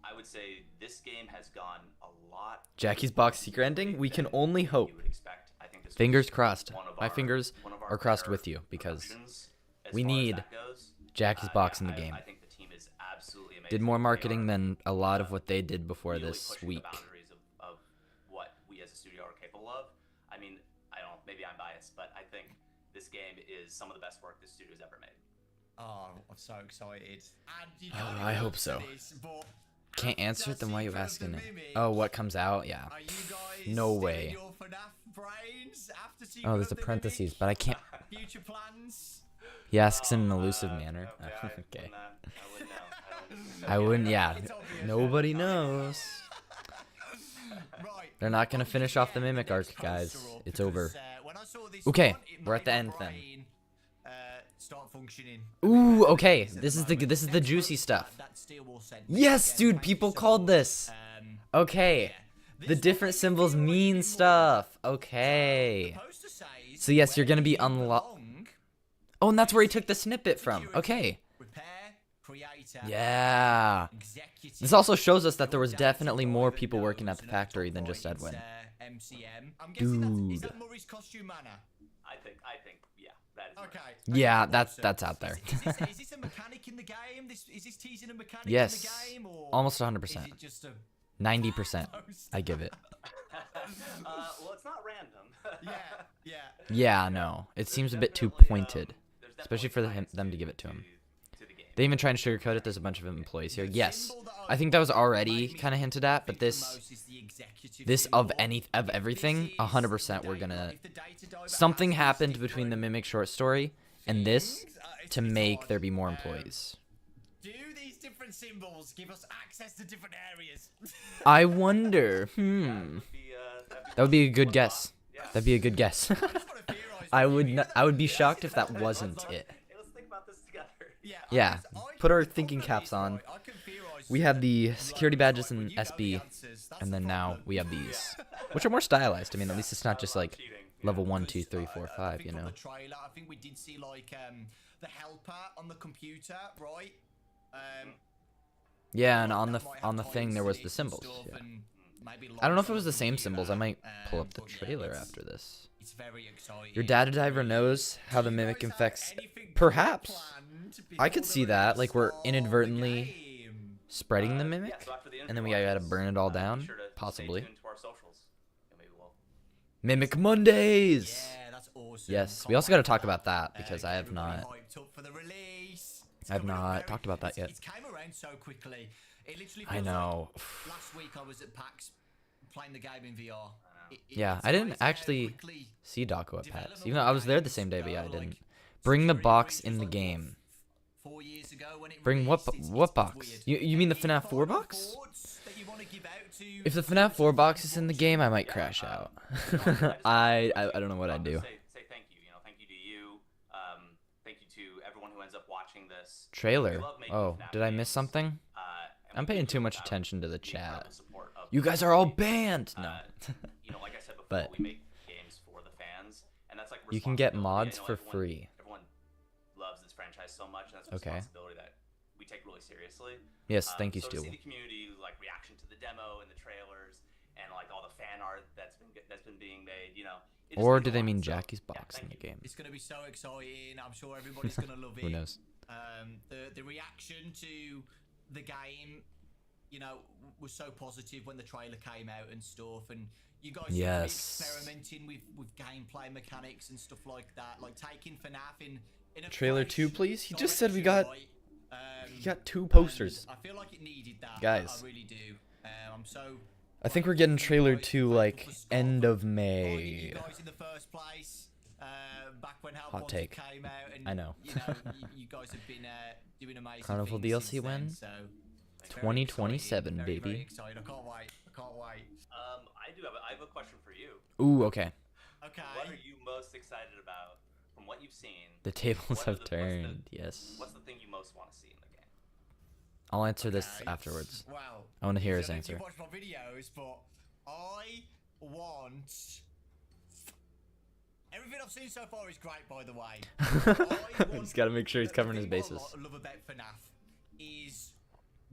I would say this game has gone a lot. Jackie's box secret ending. We can only hope. You would expect. I think this Fingers was crossed. one of My our- fingers one of our are crossed better with you because productions as we far as need that goes. Jackie's box in the I game. think the team is absolutely amazing. Did more They marketing are than a lot of what they did before really this pushing week. The boundaries of what we as a studio are capable of. I mean, I don't. Maybe I'm biased, but I think this game is some of the best work this studio's ever made. Oh, I'm so excited. And you Oh, can't I hope answer so. this, but Can't answer it, then why are you Secret of asking the it? Mimic, Oh, what comes out? Yeah. Are you guys No still way. in your FNAF brains after Secret Oh, there's of the the parentheses, Mimic? but I can't. Future plans? He asks in an elusive manner. Okay. I wouldn't. Yeah. Nobody knows. Right. They're not gonna finish off the mimic arc, guys. It's over. When I saw this Okay, one, it we're at made the my end then. brain, start functioning. Ooh, okay. This is the juicy stuff. That steel wall sent. Yes, Again, dude. thank you People so called much. this. Okay. The different symbols mean stuff. Okay. So yes, you're gonna be unlocked. Oh, and that's where he took the snippet from. Okay. Yeah. This also shows us that there was definitely more people working at the factory than just Edwin. Dude. Is that Murray's costume manor? I think, yeah, that is Okay. Yeah, that's out there. Is this a mechanic in the game? Is this teasing a mechanic Yes. in the game? Or Almost is 100%. it just a 90%. I give it. well, it's not random. yeah. Yeah, no. It seems a bit too pointed. Especially for them to give it to him. They even try and sugarcoat it. There's a bunch of employees here. Yes. I think that was already kind of hinted at, but this of everything, 100% we're gonna... Something happened between the Mimic short story and this to make there be more employees. Do these different symbols give us access to different areas? I wonder. That would be a good guess. That'd be a good guess. I would be shocked if that wasn't it. Let's think about this together. Yeah. Put our thinking caps on. We have the security badges in SB, and then now we have these, which are more stylized. I mean, at least it's not just like level 1, 2, 3, 4, 5, you know. I think we did see like the helper on the computer, right? Yeah, and on the thing there was the symbols. Yeah. I don't know if it was the same symbols. I might pull up the trailer after this. It's very exciting. Your data diver knows how the mimic infects. Perhaps. I could see that. Like we're inadvertently spreading the mimic, and then we gotta burn it all down. Possibly. Mimic Mondays. Yeah, that's awesome. Yes, we also gotta talk about that because I have not talked about that yet. It came around so quickly. It literally I feels know. like last week I was at PAX playing the game in VR. Yeah, I didn't actually see Dawko at PAX. Even though I was there the same day, but yeah, I didn't. Bring the box in the game. 4 years ago when it Bring what box? You mean the FNAF 4 box? If the FNAF 4 box is in the game, I might crash out. I don't know what I'd do. Say thank you. Thank you to you. Thank you to everyone who ends up watching this. Trailer. Oh, did I miss something? I'm paying too much attention to the chat. You guys are all banned. No. Like I said before, But we make games for the fans, and that's like you can get responsibility. mods for free. Everyone loves this franchise so much, and that's a responsibility that we take really seriously. Yes, thank you, So Stu. to see the community like reaction to the demo and the trailers, and like all the fan art that's been being made, it just Or means do a they lot. mean So, Jackie's yeah, box in thank the you. game? It's gonna be so exciting. I'm sure everybody's gonna love it. Who knows? The reaction to the game, was so positive when the trailer came out and stuff, and you guys seem to be experimenting with gameplay mechanics and stuff like that, like taking FNAF in a Trailer fresh 2, please. He just said we direction, got right? he got 2 posters. I feel like it needed that, Guys. I really do. I'm so. I think we're getting trailer 2 thankful like for Scott end of for finding May. you guys in the first place, back when Help Hot Wanted take. came out, and I know. you guys have been doing amazing. Carnival things DLC since then, when? so it's very 2027, exciting, very, baby. Very exciting. I can't wait. I have a question for you. Ooh, okay. Okay. What are you most excited about from what you've seen? The tables What are have the- what's turned. Yes. What's the thing you most want to see in the game? I'll answer this Okay. afterwards. Wow. I want to hear his I don't know if answer. you watch my videos, but I want. Everything I've seen so far is great, by the way. He's got to make sure he's covering his The thing bases. I love about FNAF is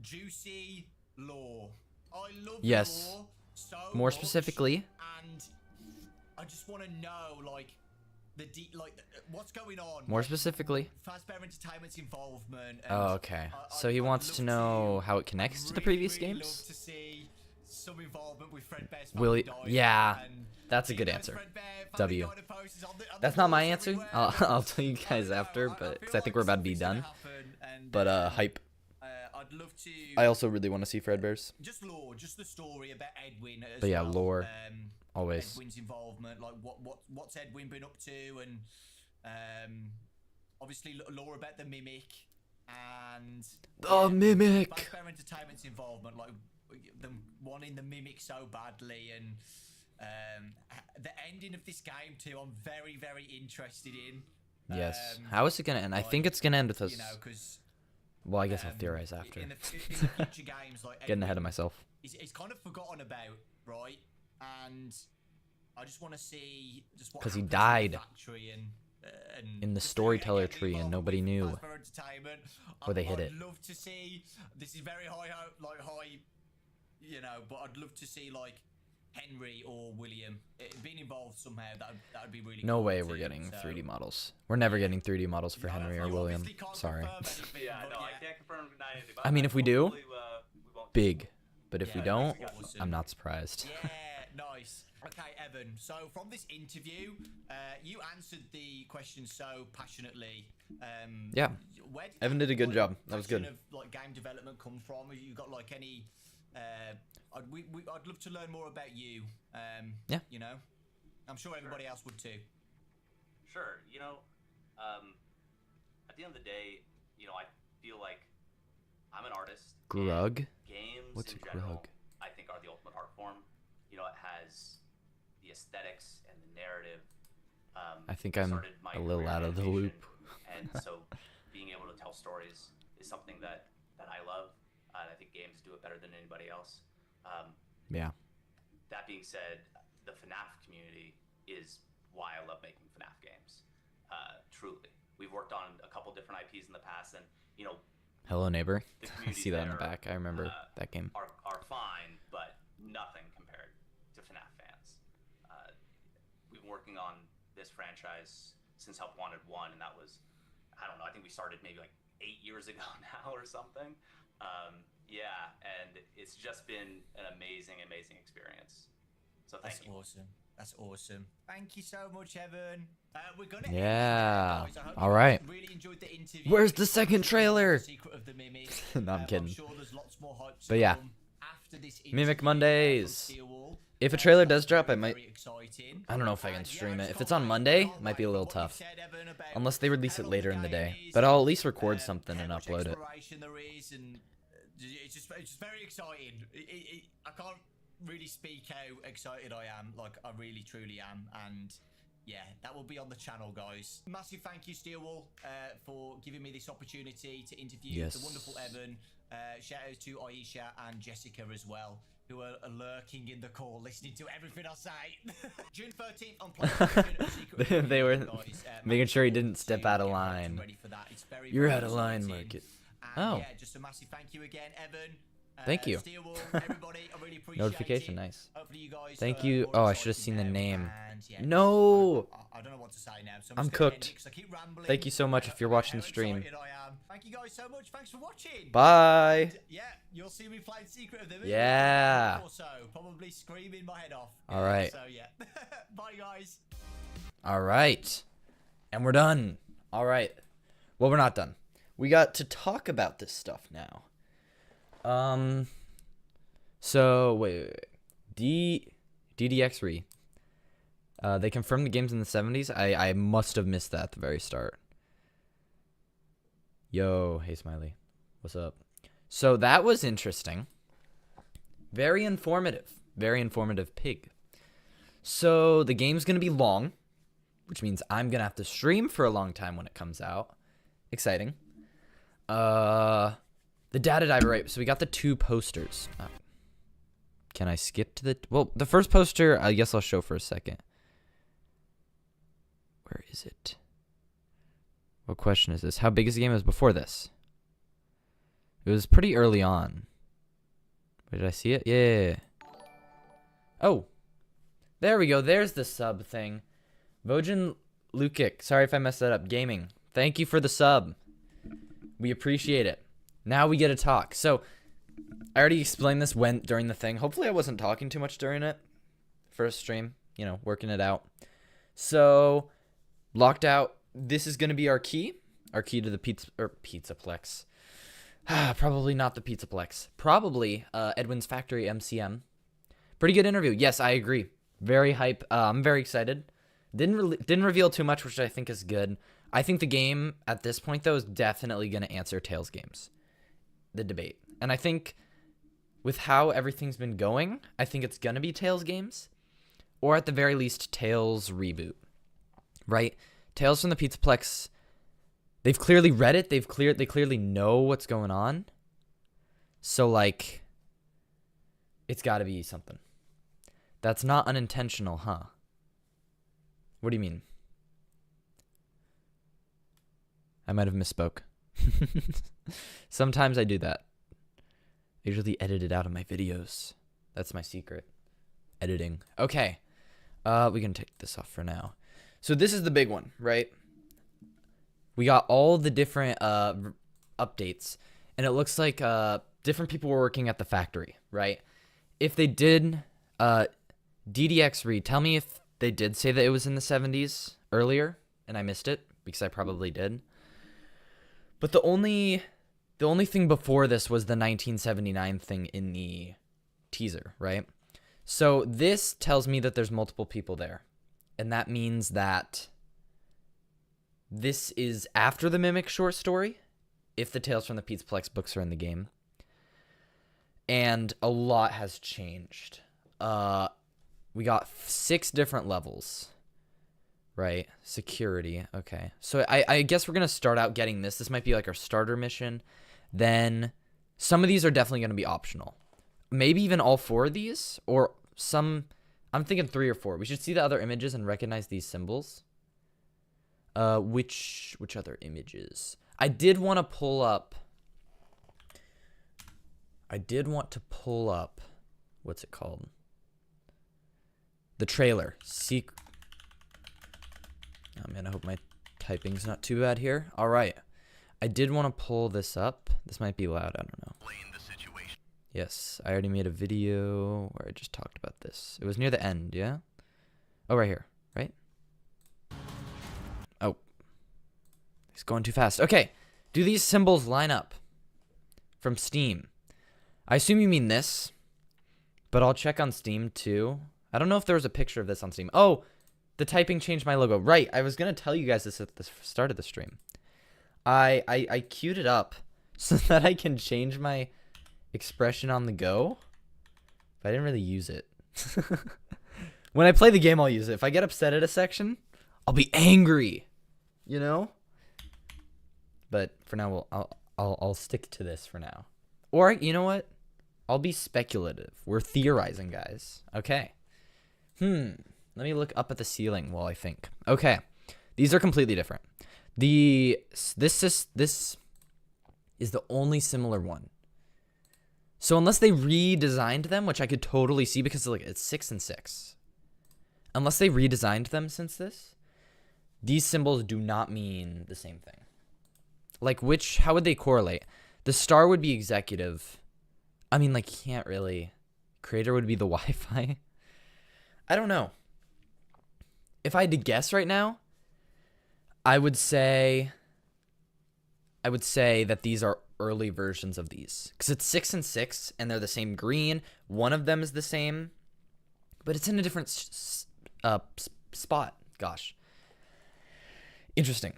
juicy lore. I love Yes. lore so More much, specifically, and I just want to know what's going on. more specifically. Fazbear Entertainment's involvement. And Oh, okay. So he I'd wants love to know how it connects to the previous really games. love to see some involvement with Fredbear's Will he? family Yeah, died, and that's a you good know, answer. Fredbear W. family died posters on the That's not my walls answer. everywhere. I'll tell you guys after, but because I think we're about to be done. But hype. I'd love to. I also really want to see Fredbear's. Just lore, just the story about Edwin. As But yeah, well. lore. Always. Edwin's involvement, like what's Edwin been up to, and obviously lore about the Mimic and Mimic. Backbear Entertainment's involvement, like them wanting the Mimic so badly, and the ending of this game too. I'm very, very interested in. Yes. How is it gonna end? I think it's gonna end with us. You know, because well, I guess I'll theorize after. In the future games, like getting ahead of myself. It's kind of forgotten about, right? And I just want to see just what. Because he happens died. in the factory and In the storyteller tree, and nobody knew. Or they hid it. I'd love to see. This is very high, you know. But I'd love to see like Henry or William being involved somehow. That would be really. No cool way too, we're getting so. 3D models. We're never getting 3D models for Henry or William. Sorry. Yeah, no, I can't confirm anything. I mean, if we do, we won't. big. But if we don't, awesome. I'm not surprised. Yeah, nice. Okay, Evan. So from this interview, you answered the question so passionately. Yeah. Where did Evan did a good job. That was passion good. Of, like game development come from? Have you got like any? I'd love to learn more about you. Yeah. You know, I'm sure everybody else would too. Sure. You know, at the end of the day, you know, I feel like I'm an artist. Grug? Games What's in a general, grug? I think, are the ultimate art form. You know, it has the aesthetics and the narrative. I think I'm a little out of the loop. And so being able to tell stories is something that I love. And I think games do it better than anybody else. Yeah. That being said, the FNAF community is why I love making FNAF games. Truly. We've worked on a couple different IPs in the past, and, you know, Hello Neighbor. the I see that in the there, back. I remember that game. are fine, but nothing compared to FNAF fans. We've been working on this franchise since Help Wanted 1, and that was, I don't know, I think we started maybe like 8 years ago now or something. Yeah, and it's just been an amazing, amazing experience. So thank you. That's awesome. That's awesome. Thank you so much, Evan. We're gonna Yeah. end there, guys. I hope All you right. Really enjoyed the interview. Where's the second trailer? Secret of the Mimic. No, I'm kidding. I'm sure there's lots more hype to But yeah. come after this Mimic interview, Mondays. from Steelwall. If a trailer does drop, I Very, might. very exciting. I don't know if I can And, stream I it. just If it's can't on wait. Monday, Can't might be a wait little for what tough. you've said, Evan, about Unless they release how it long later the in the game day. is, But I'll at least record how something and much upload it. exploration there is, and it's just very exciting. I can't really speak how excited I am. Like, I really, truly am. And yeah, that will be on the channel, guys. Massive thank you, Steelwall, for giving me this opportunity to interview Yes. the wonderful Evan. Shout out to Aisha and Jessica as well, who are lurking in the call, listening to everything I say. June 13th on PlayStation. A Secret of the They were Mimic, guys. making sure he make didn't to step out of get line. ready for that. It's very, You're very out of line, exciting. Market. And Oh. yeah, just a massive thank you again, Evan. Thank you. Steelwall, everybody, I really appreciate Notification, it. nice. Hopefully you guys Thank are you. more Oh, I should have excited seen the now, name. and yeah, No. I don't know what to say now. So I'm just gonna end cooked. it 'cause I keep rambling Thank you so much if you're watching the how stream. excited I am. Thank you guys so much. Thanks for watching. Bye. And, yeah, you'll see me playing Secret of the Mimic. Yeah. Or so, probably screaming my head off. All right. So yeah. Bye, guys. All right. And we're done. All right. Well, we're not done. We got to talk about this stuff now. So, wait. DDX3. They confirmed the games in the 70s. I must have missed that at the very start. Yo, hey Smiley. What's up? So that was interesting. Very informative. Very informative pig. So the game's going to be long, which means I'm going to have to stream for a long time when it comes out. Exciting. The data diver, right? So we got the two posters. Can I skip to the... Well, the first poster, I guess I'll show for a second. Where is it? What question is this? How big is the game? It was before this. It was pretty early on. Where did I see it? Yeah. Oh. There we go. There's the sub thing. Vojin Lukic. Sorry if I messed that up. Gaming. Thank you for the sub. We appreciate it. Now we get to talk. So, I already explained this during the thing. Hopefully I wasn't talking too much during it. First stream. You know, working it out. So, locked out. This is going to be our key. Our key to the Pizzaplex. Probably not the Pizzaplex. Probably Edwin's Factory MCM. Pretty good interview. Yes, I agree. Very hype. I'm very excited. Didn't reveal too much, which I think is good. I think the game at this point, though, is definitely going to answer Tails games, the debate. And I think with how everything's been going, I think it's going to be Tails games, or at the very least, Tails reboot, right? Tales from the Pizzaplex, they've clearly read it. They clearly know what's going on. So, like, it's got to be something. That's not unintentional, huh? What do you mean? I might have misspoke. Sometimes I do that. I usually edit it out of my videos. That's my secret. Editing. Okay. We can take this off for now. So this is the big one, right? We got all the different updates, and it looks like different people were working at the factory, right? If they did DDX read, tell me if they did say that it was in the 70s earlier, and I missed it, because I probably did. But the only thing before this was the 1979 thing in the teaser, right? So this tells me that there's multiple people there. And that means that this is after the Mimic short story, if the Tales from the Pizzaplex books are in the game. And a lot has changed. We got 6 different levels. Right, security, okay. So I guess we're going to start out getting this. This might be like our starter mission. Then some of these are definitely going to be optional. Maybe even all 4 of these, or some, I'm thinking 3 or 4. We should see the other images and recognize these symbols. Which other images? I did want to pull up, what's it called? The trailer, Oh man, I hope my typing's not too bad here. All right. I did want to pull this up. This might be loud. I don't know. Yes, I already made a video where I just talked about this. It was near the end, yeah? Oh, right here, right? Oh. It's going too fast. Okay. Do these symbols line up from Steam? I assume you mean this, but I'll check on Steam too. I don't know if there was a picture of this on Steam. Oh! The typing changed my logo. Right, I was going to tell you guys this at the start of the stream. I queued it up so that I can change my expression on the go. But I didn't really use it. When I play the game, I'll use it. If I get upset at a section, I'll be angry. You know? But for now, I'll stick to this for now. Or, you know what? I'll be speculative. We're theorizing, guys. Okay. Let me look up at the ceiling while I think. Okay, these are completely different. This is the only similar one. So unless they redesigned them, which I could totally see because it's 6 and 6. Unless they redesigned them since this, these symbols do not mean the same thing. Like how would they correlate? The star would be executive. I mean, can't really. Creator would be the Wi-Fi. I don't know. If I had to guess right now, I would say that these are early versions of these. Because it's 6 and 6, and they're the same green. One of them is the same, but it's in a different spot. Gosh. Interesting.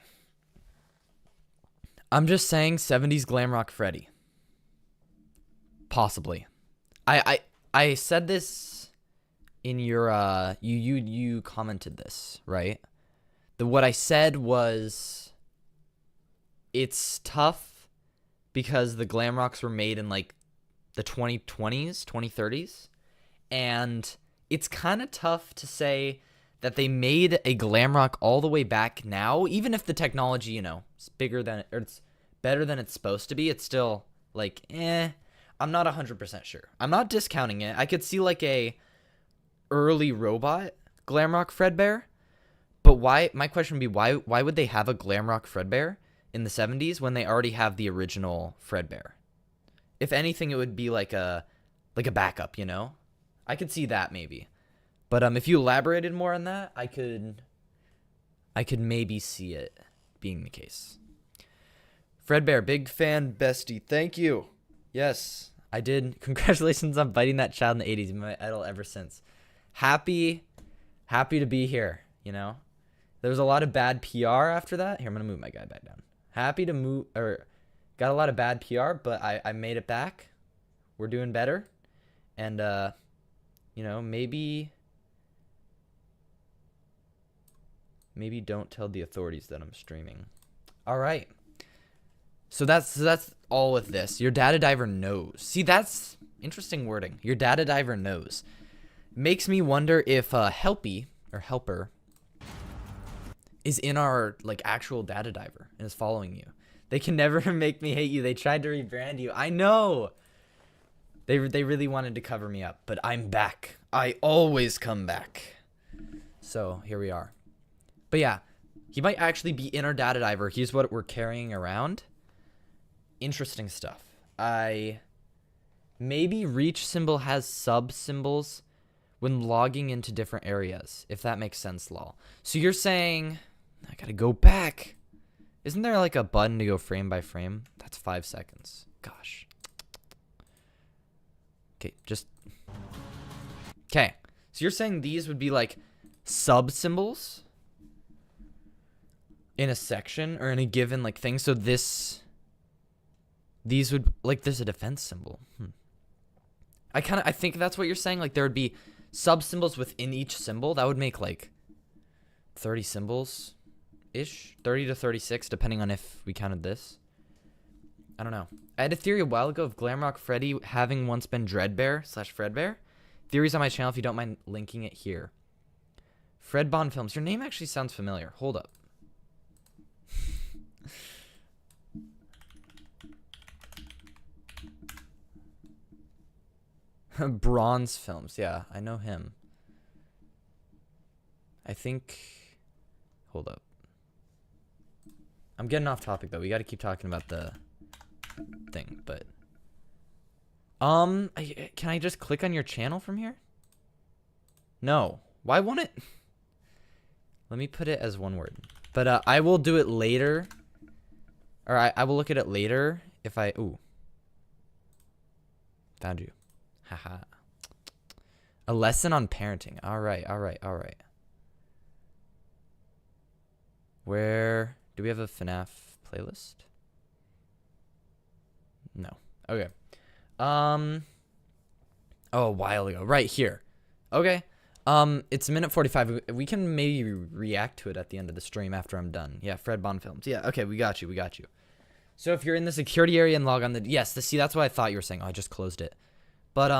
I'm just saying 70s glam rock Freddy. Possibly. I said this in your you commented this, right? What I said was it's tough because the glam rocks were made in the 2020s, 2030s, and it's kind of tough to say that they made a glam rock all the way back now, even if the technology, is bigger than or it's better than it's supposed to be. It's still I'm not 100% sure. I'm not discounting it. I could see a early robot Glamrock Fredbear, but why? My question would be why would they have a Glamrock Fredbear in the 70s when they already have the original Fredbear? If anything, it would be like a backup, I could see that maybe, but if you elaborated more on that, I could maybe see it being the case. Fredbear, big fan, bestie. Thank you. Yes, I did. Congratulations on biting that child in the 80s. My idol ever since. Happy to be here, There was a lot of bad PR after that. Here, I'm gonna move my guy back down. Happy to move, or got a lot of bad PR, but I made it back. We're doing better, and you know, maybe don't tell the authorities that I'm streaming. All right. So that's all with this. Your data diver knows. See, that's interesting wording. Your data diver knows. Makes me wonder if Helpy or Helper is in our like actual data diver and is following you. They can never make me hate you. They tried to rebrand you. I know. They really wanted to cover me up, but I'm back. I always come back. So here we are. But yeah, he might actually be in our data diver. Here's what we're carrying around. Interesting stuff. Maybe reach symbol has sub symbols when logging into different areas, if that makes sense, lol. So you're saying I gotta go back. Isn't there like a button to go frame by frame? That's 5 seconds. Gosh. Okay, just okay. So you're saying these would be like sub symbols in a section or in a given like thing. So these would like there's a defense symbol. I think that's what you're saying. Like there would be sub symbols within each symbol. That would make like 30 symbols ish, 30 to 36, depending on if we counted this. I don't know. I had a theory a while ago of Glamrock Freddy having once been Dreadbear/Fredbear. Theories on my channel if you don't mind linking it here. Fred Bond Films. Your name actually sounds familiar. Hold up. Bronze Films. Yeah, I know him. I think... Hold up. I'm getting off topic, though. We got to keep talking about the thing, but... can I just click on your channel from here? No. Why won't it? Let me put it as one word. But I will do it later. Or I will look at it later if I... Ooh. Found you. Haha. A lesson on parenting. All right. Where... Do we have a FNAF playlist? No. Okay. Oh, a while ago. Right here. Okay. It's a minute 45. We can maybe react to it at the end of the stream after I'm done. Yeah, Fred Bond Films. Yeah, okay, we got you. So if you're in the security area and log on the... Yes, see, that's what I thought you were saying. Oh, I just closed it. But,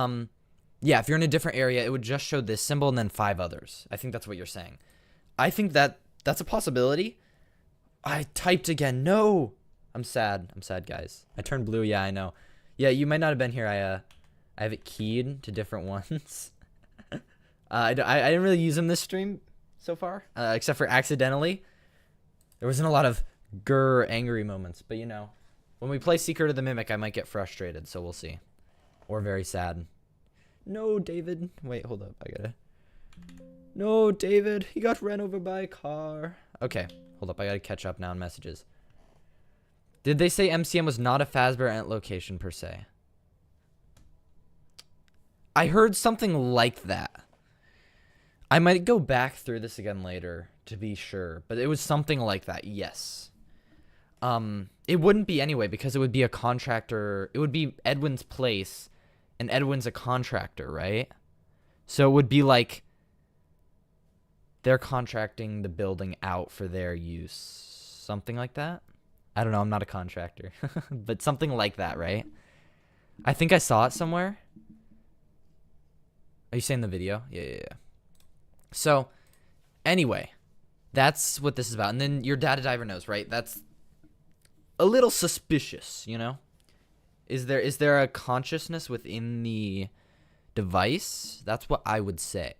yeah, if you're in a different area, it would just show this symbol and then 5 others. I think that's what you're saying. I think that's a possibility. I typed again. No! I'm sad, guys. I turned blue. Yeah, I know. Yeah, you might not have been here. I have it keyed to different ones. I didn't really use them this stream so far, except for accidentally. There wasn't a lot of angry moments, but you know, when we play Secret of the Mimic, I might get frustrated, so we'll see. Or very sad. No, David. Wait, hold up. No, David. He got ran over by a car. Okay, hold up. I gotta catch up now on messages. Did they say MCM was not a Fazbear Ant location per se? I heard something like that. I might go back through this again later to be sure, but it was something like that, yes. It wouldn't be anyway because it would be a contractor. It would be Edwin's place, and Edwin's a contractor, right? So it would be like they're contracting the building out for their use. Something like that? I don't know, I'm not a contractor. But something like that, right? I think I saw it somewhere. Are you saying the video? Yeah. So, anyway, that's what this is about. And then your data diver knows, right? That's a little suspicious, you know? Is there a consciousness within the device? That's what I would say.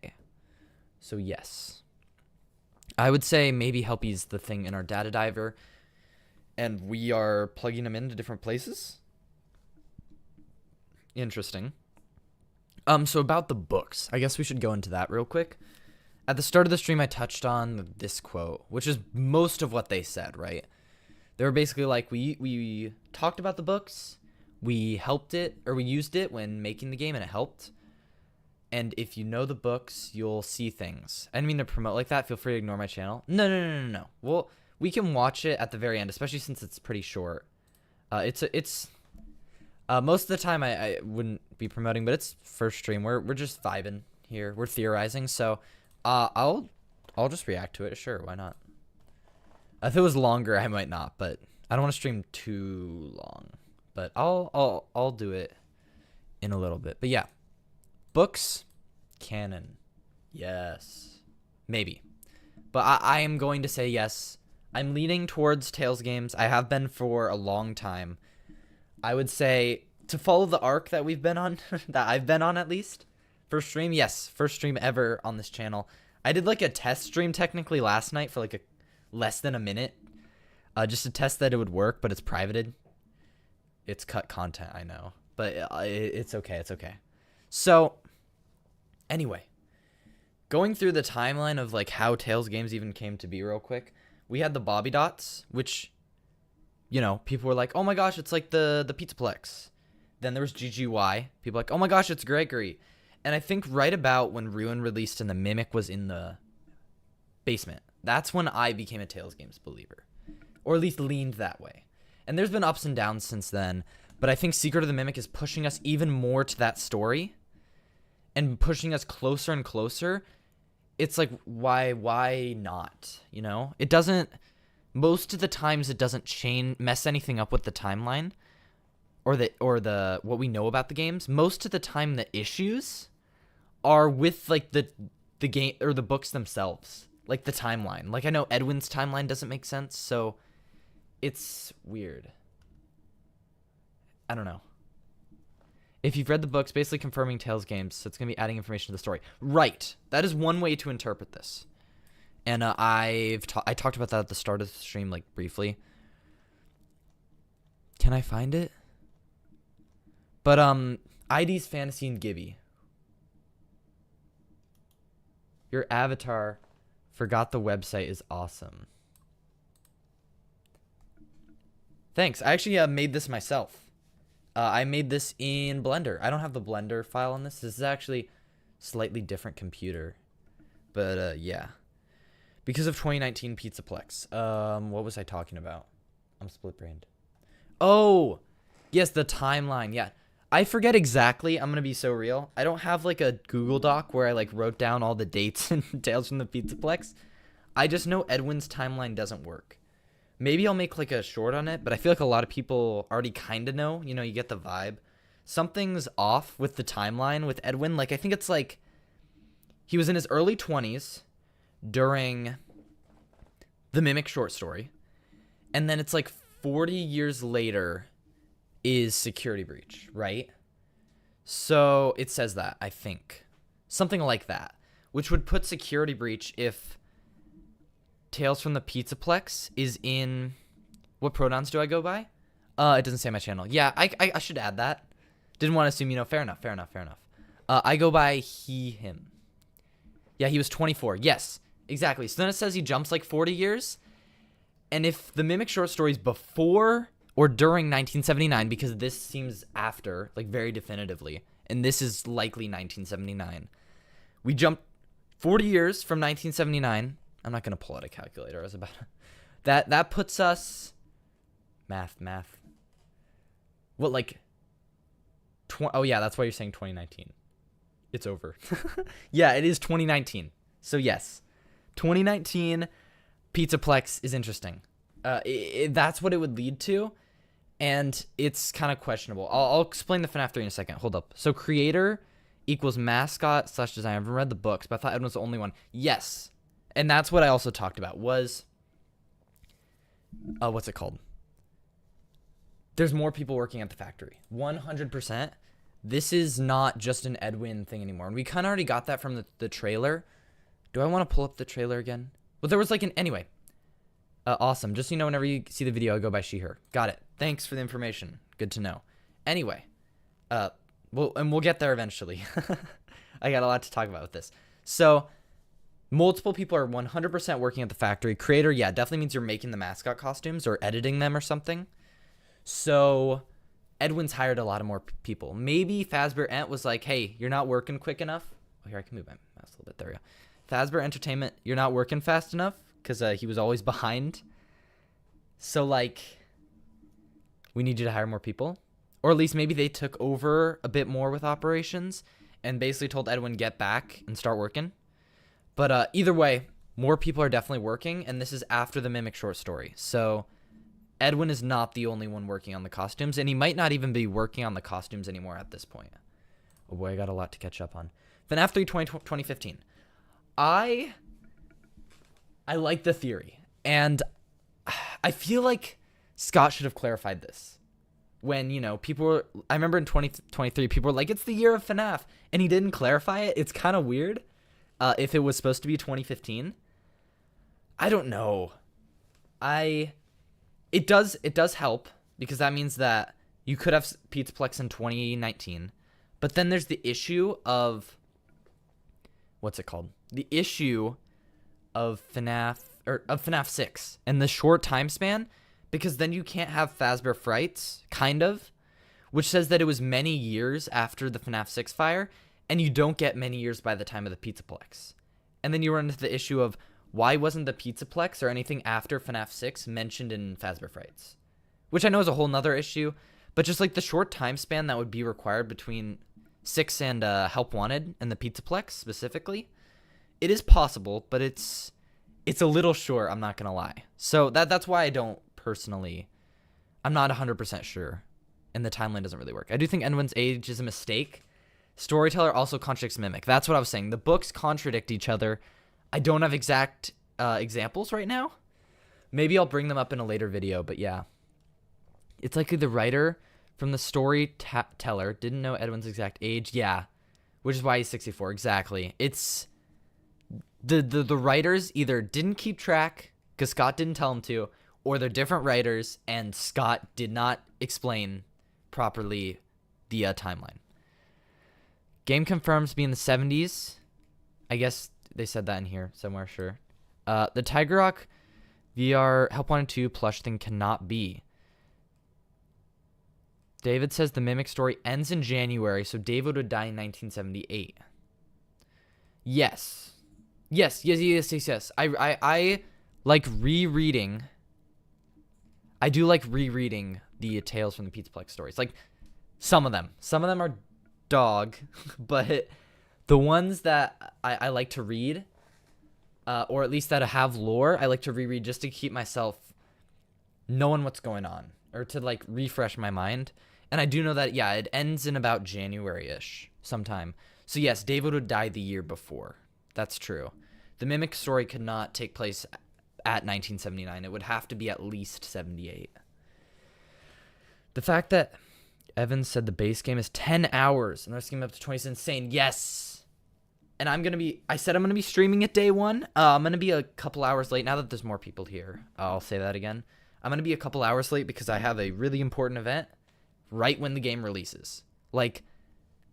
So, yes. I would say maybe Helpy's the thing in our data diver, and we are plugging them into different places. Interesting. So about the books, I guess we should go into that real quick. At the start of the stream, I touched on this quote, which is most of what they said, right? They were basically like, we talked about the books, we helped it, or we used it when making the game, and it helped. And if you know the books, you'll see things. I didn't mean to promote like that. Feel free to ignore my channel. No. Well, we can watch it at the very end, especially since it's pretty short. It's most of the time I wouldn't be promoting, but it's first stream. We're just vibing here. We're theorizing, so I'll just react to it. Sure, why not? If it was longer, I might not, but I don't want to stream too long. But I'll do it in a little bit. But yeah. Books, canon, yes, maybe, but I am going to say yes. I'm leaning towards Tales games. I have been for a long time. I would say to follow the arc that we've been on, that I've been on at least. First stream, yes, first stream ever on this channel. I did like a test stream technically last night for like less than a minute, just to test that it would work, but it's privated. It's cut content, I know, but it's okay. It's okay. So, anyway, going through the timeline of like how Tales games even came to be real quick, we had the Bobby Dots, which, you know, people were like, oh my gosh, it's like the Pizzaplex. Then there was GGY. People were like, oh my gosh, it's Gregory. And I think right about when Ruin released and the Mimic was in the basement, that's when I became a Tales games believer, or at least leaned that way. And there's been ups and downs since then, but I think Secret of the Mimic is pushing us even more to that story. And pushing us closer and closer. It's like, why not? You know, it doesn't. Most of the times, it doesn't mess anything up with the timeline, or the what we know about the games. Most of the time, the issues are with like the game or the books themselves, like the timeline. Like I know Edwin's timeline doesn't make sense, so it's weird. I don't know. If you've read the books, basically confirming Tales games, so it's going to be adding information to the story. Right. That is one way to interpret this. And I talked about that at the start of the stream, like, briefly. Can I find it? But, ID's Fantasy and Gibby. Your avatar forgot the website is awesome. Thanks. I actually made this myself. I made this in Blender. I don't have the Blender file on this. This is actually slightly different computer. But, yeah. Because of 2019 Pizzaplex. What was I talking about? I'm split-brained. Oh! Yes, the timeline. Yeah. I forget exactly. I'm going to be so real. I don't have, like, a Google Doc where I, like, wrote down all the dates and Tales from the Pizzaplex. I just know Edwin's timeline doesn't work. Maybe I'll make like a short on it, but I feel like a lot of people already kind of know. You know, you get the vibe. Something's off with the timeline with Edwin. Like, I think it's like he was in his early 20s during the Mimic short story. And then it's like 40 years later is Security Breach, right? So it says that, I think. Something like that. Which would put Security Breach if Tales from the Pizzaplex is in... What pronouns do I go by? It doesn't say my channel. Yeah, I should add that. Didn't want to assume, you know, fair enough. I go by he, him. Yeah, he was 24. Yes, exactly. So then it says he jumps like 40 years. And if the Mimic short story is before or during 1979, because this seems after, like very definitively, and this is likely 1979, we jump 40 years from 1979. I'm not going to pull out a calculator. I was about to... That puts us... Math. What, like... Oh, yeah, that's why you're saying 2019. It's over. Yeah, it is 2019. So, yes. 2019 Pizzaplex is interesting. That's what it would lead to, and it's kind of questionable. I'll explain the FNAF 3 in a second. Hold up. So, creator equals mascot / design. I haven't read the books, but I thought Edwin was the only one. Yes. And that's what I also talked about was, what's it called? There's more people working at the factory. 100%. This is not just an Edwin thing anymore. And we kind of already got that from the trailer. Do I want to pull up the trailer again? Well, there was like an... Anyway. Awesome. Just so you know, whenever you see the video, I go by she, her. Got it. Thanks for the information. Good to know. Anyway. We'll get there eventually. I got a lot to talk about with this. So... Multiple people are 100% working at the factory. Creator, yeah, definitely means you're making the mascot costumes or editing them or something. So Edwin's hired a lot of more people. Maybe Fazbear Ent was like, hey, you're not working quick enough. here, I can move my mouse a little bit. There we go. Fazbear Entertainment, you're not working fast enough because he was always behind. So, like, we need you to hire more people. Or at least maybe they took over a bit more with operations and basically told Edwin, get back and start working. But either way, more people are definitely working, and this is after the Mimic short story. So Edwin is not the only one working on the costumes, and he might not even be working on the costumes anymore at this point. Oh boy, I got a lot to catch up on. FNAF 3 2015. I like the theory, and I feel like Scott should have clarified this. When, you know, people were, I remember in 2023, people were like, it's the year of FNAF, and he didn't clarify it. It's kind of weird if it was supposed to be 2015. I don't know. It does help, because that means that you could have Pizzaplex in 2019, but then there's the issue of, what's it called? The issue of FNAF 6 and the short time span, because then you can't have Fazbear Frights, kind of, which says that it was many years after the FNAF 6 fire, and you don't get many years by the time of the Pizzaplex. And then you run into the issue of, why wasn't the Pizzaplex or anything after FNAF 6 mentioned in Fazbear Frights? Which I know is a whole nother issue, but just like the short time span that would be required between 6 and Help Wanted and the Pizzaplex specifically, it is possible, but it's a little short, I'm not going to lie. So that's why I don't personally, I'm not 100% sure, and the timeline doesn't really work. I do think Edwin's age is a mistake. Storyteller also contradicts Mimic. That's what I was saying. The books contradict each other. I don't have exact examples right now. Maybe I'll bring them up in a later video, but yeah. It's likely the writer from the storyteller didn't know Edwin's exact age. Yeah, which is why he's 64. Exactly. It's the writers either didn't keep track because Scott didn't tell them to, or they're different writers and Scott did not explain properly the timeline. Game confirms to be in the 70s. I guess they said that in here somewhere, sure. The Tiger Rock VR Help Wanted 2 plush thing cannot be. David says the Mimic story ends in January, so David would die in 1978. Yes. Yes. I like rereading. I do like rereading the Tales from the Pizzaplex stories. Like, some of them. Some of them are dog, but the ones that I like to read, or at least that have lore, I like to reread just to keep myself knowing what's going on, or to, like, refresh my mind. And I do know that, yeah, it ends in about January-ish sometime. So, yes, David would die the year before. That's true. The Mimic story could not take place at 1979. It would have to be at least 78. The fact that Evan said the base game is 10 hours and they're skimming up to 20 is insane. Yes. And I said I'm going to be streaming it day one. I'm going to be a couple hours late now that there's more people here. I'll say that again. I'm going to be a couple hours late because I have a really important event right when the game releases. Like,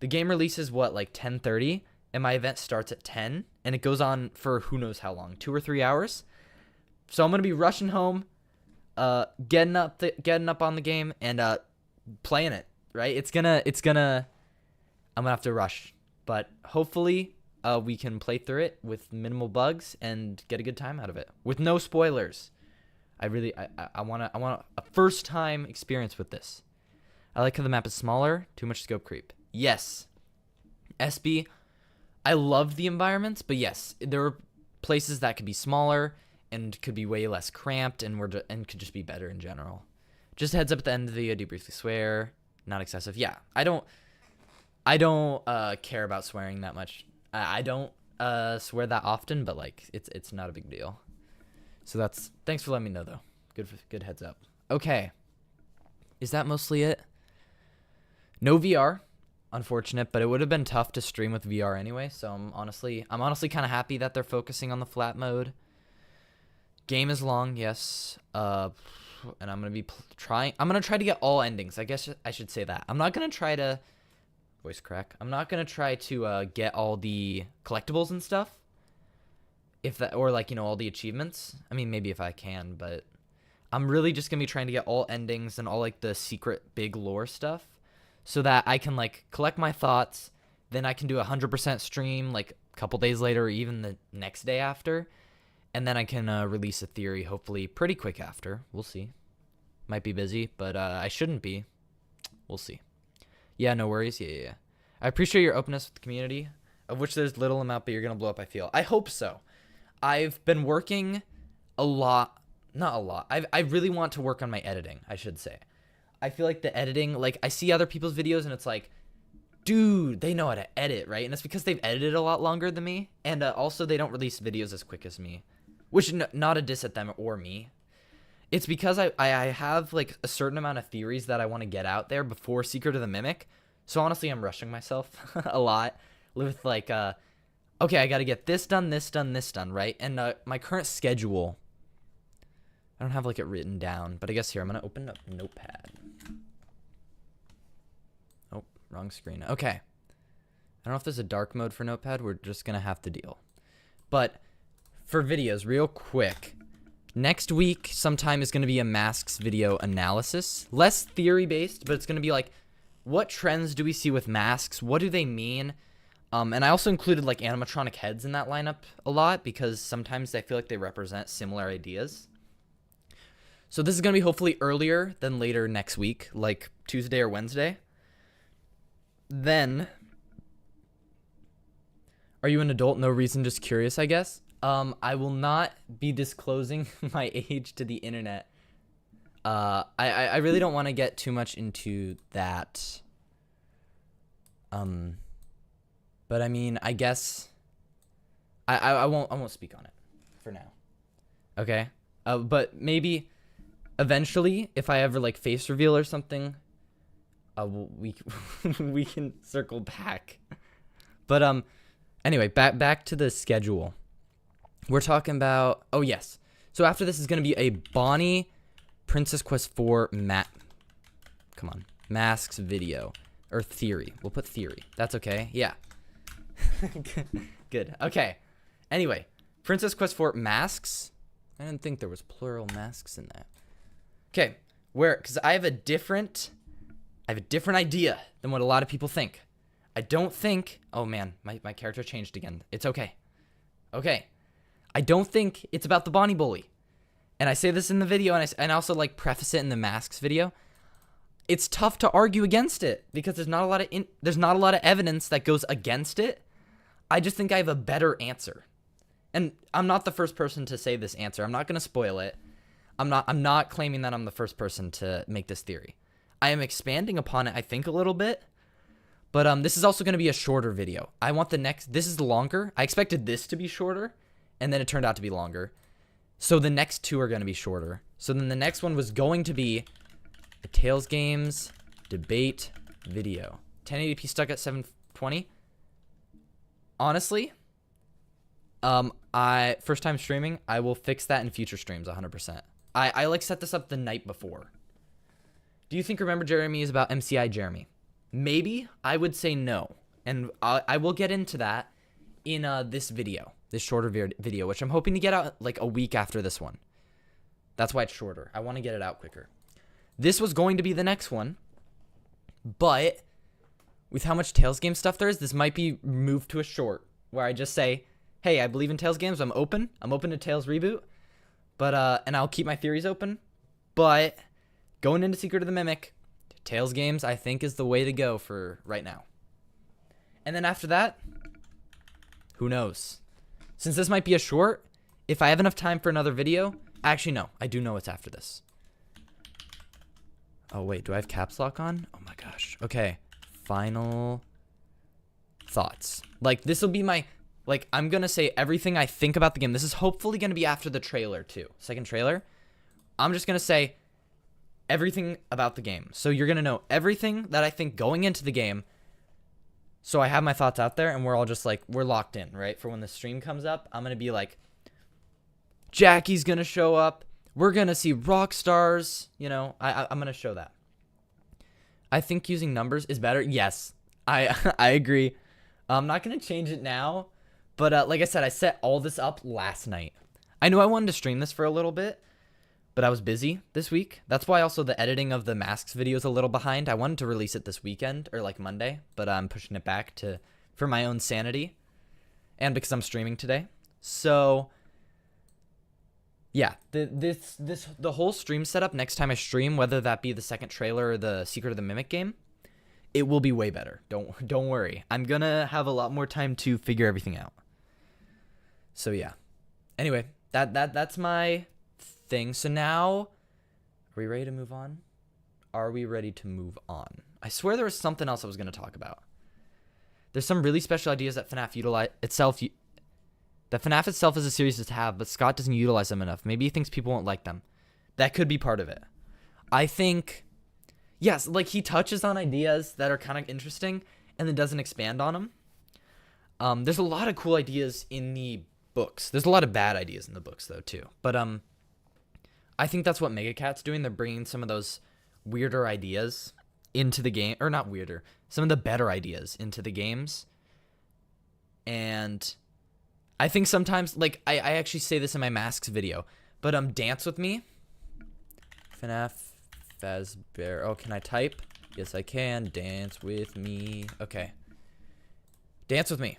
the game releases, like 10:30, and my event starts at 10, and it goes on for who knows how long, 2 or 3 hours. So I'm going to be rushing home, getting up on the game, and playing it, right? I'm going to have to rush. But hopefully we can play through it with minimal bugs and get a good time out of it. With no spoilers. I want a first-time experience with this. I like how the map is smaller. Too much scope creep. Yes. SB, I love the environments, but yes, there are places that could be smaller and could be way less cramped and could just be better in general. Just a heads up at the end of the video, do briefly swear. Not excessive. Yeah, I don't care about swearing that much. I don't swear that often, but like it's not a big deal. So thanks for letting me know though. Good heads up. Okay. Is that mostly it? No VR, unfortunate, but it would have been tough to stream with VR anyway, so I'm honestly kind of happy that they're focusing on the flat mode. Game is long, yes. And I'm going to be I'm going to try to get all endings. I guess I should say that. I'm not going to try to voice crack. I'm not going to try to get all the collectibles and stuff. Or like, all the achievements. I mean, maybe if I can, but I'm really just going to be trying to get all endings and all like the secret big lore stuff so that I can like collect my thoughts, then I can do a 100% stream like a couple days later or even the next day after. And then I can release a theory hopefully pretty quick after. We'll see. Might be busy, but I shouldn't be. We'll see. Yeah, no worries. Yeah. I appreciate your openness with the community, of which there's little amount, but you're going to blow up, I feel. I hope so. I've been working a lot. Not a lot. I really want to work on my editing, I should say. I feel like the editing, like I see other people's videos and it's like, dude, they know how to edit, right? And it's because they've edited a lot longer than me. And also they don't release videos as quick as me, which not a diss at them or me. It's because I have like a certain amount of theories that I want to get out there before Secret of the Mimic. So honestly, I'm rushing myself a lot with like, okay, I got to get this done, right? And my current schedule, I don't have like it written down, but I guess here, I'm going to open up Notepad. Oh, wrong screen. Okay. I don't know if there's a dark mode for Notepad. We're just going to have to deal. But for videos, real quick, next week sometime is going to be a masks video analysis. Less theory-based, but it's going to be like, what trends do we see with masks? What do they mean? And I also included like animatronic heads in that lineup a lot because sometimes I feel like they represent similar ideas. So this is going to be hopefully earlier than later next week, like Tuesday or Wednesday. Then, are you an adult? No reason, just curious, I guess. I will not be disclosing my age to the internet. I really don't want to get too much into that. But I mean, I guess I won't speak on it for now. Okay? But maybe eventually, if I ever like face reveal or something, we can circle back. But anyway, back to the schedule. We're talking about, oh yes. So after this is going to be a Bonnie Princess Quest 4 masks video or theory. We'll put theory. That's okay. Yeah. Good. Okay. Anyway, Princess Quest 4 masks. I didn't think there was plural masks in that. Okay. Because I have a different idea than what a lot of people think. I don't think, oh man, my character changed again. It's okay. Okay. I don't think it's about the Bonnie bully. And I say this in the video, and I also like preface it in the masks video. It's tough to argue against it because there's not a lot of evidence that goes against it. I just think I have a better answer. And I'm not the first person to say this answer. I'm not going to spoil it. I'm not claiming that I'm the first person to make this theory. I am expanding upon it, I think, a little bit. But this is also going to be a shorter video. I want this is longer. I expected this to be shorter, and then it turned out to be longer. So the next two are going to be shorter. So then the next one was going to be a Tales Games debate video. 1080p stuck at 720. Honestly, first time streaming, I will fix that in future streams 100%. I like set this up the night before. Do you think Remember Jeremy is about MCI Jeremy? Maybe. I would say no. And I will get into that in this video. This shorter video, which I'm hoping to get out like a week after this one. That's why it's shorter. I want to get it out quicker. This was going to be the next one, but with how much Tales Game stuff there is, this might be moved to a short where I just say, hey, I believe in Tales Games. I'm open to Tales Reboot, but and I'll keep my theories open. But going into Secret of the Mimic, Tales Games I think is the way to go for right now. And then after that, who knows? Since this might be a short, if I have enough time for another video, actually no, I do know what's after this. Oh wait, do I have caps lock on? Oh my gosh. Okay. Final thoughts. Like this will be my, like I'm going to say everything I think about the game. This is hopefully going to be after the trailer too. Second trailer. I'm just going to say everything about the game. So you're going to know everything that I think going into the game. So I have my thoughts out there and we're all just like, we're locked in, right? For when the stream comes up, I'm going to be like, Jackie's going to show up. We're going to see rock stars. You know, I'm going to show that. I think using numbers is better. Yes, I agree. I'm not going to change it now. But like I said, I set all this up last night. I knew I wanted to stream this for a little bit, but I was busy this week. That's why also the editing of the masks video is a little behind. I wanted to release it this weekend or like Monday, but I'm pushing it back to for my own sanity and because I'm streaming today. So yeah, the whole stream setup next time I stream, whether that be the second trailer or the Secret of the Mimic game, it will be way better. Don't worry. I'm gonna have a lot more time to figure everything out. So yeah. Anyway, that's my thing. So now, are we ready to move on? Are we ready to move on? I swear there was something else I was gonna talk about. There's some really special ideas that FNAF itself as a series is to have, but Scott doesn't utilize them enough. Maybe he thinks people won't like them. That could be part of it. I think, yes, like he touches on ideas that are kind of interesting and then doesn't expand on them. There's a lot of cool ideas in the books. There's a lot of bad ideas in the books though too. But I think that's what Mega Cat's doing. They're bringing some of those weirder ideas into the game, or not weirder, some of the better ideas into the games. And I think sometimes, like, I actually say this in my masks video, but Dance With Me. FNAF Fazbear. Oh, can I type? Yes, I can. Dance With Me. Okay. Dance With Me.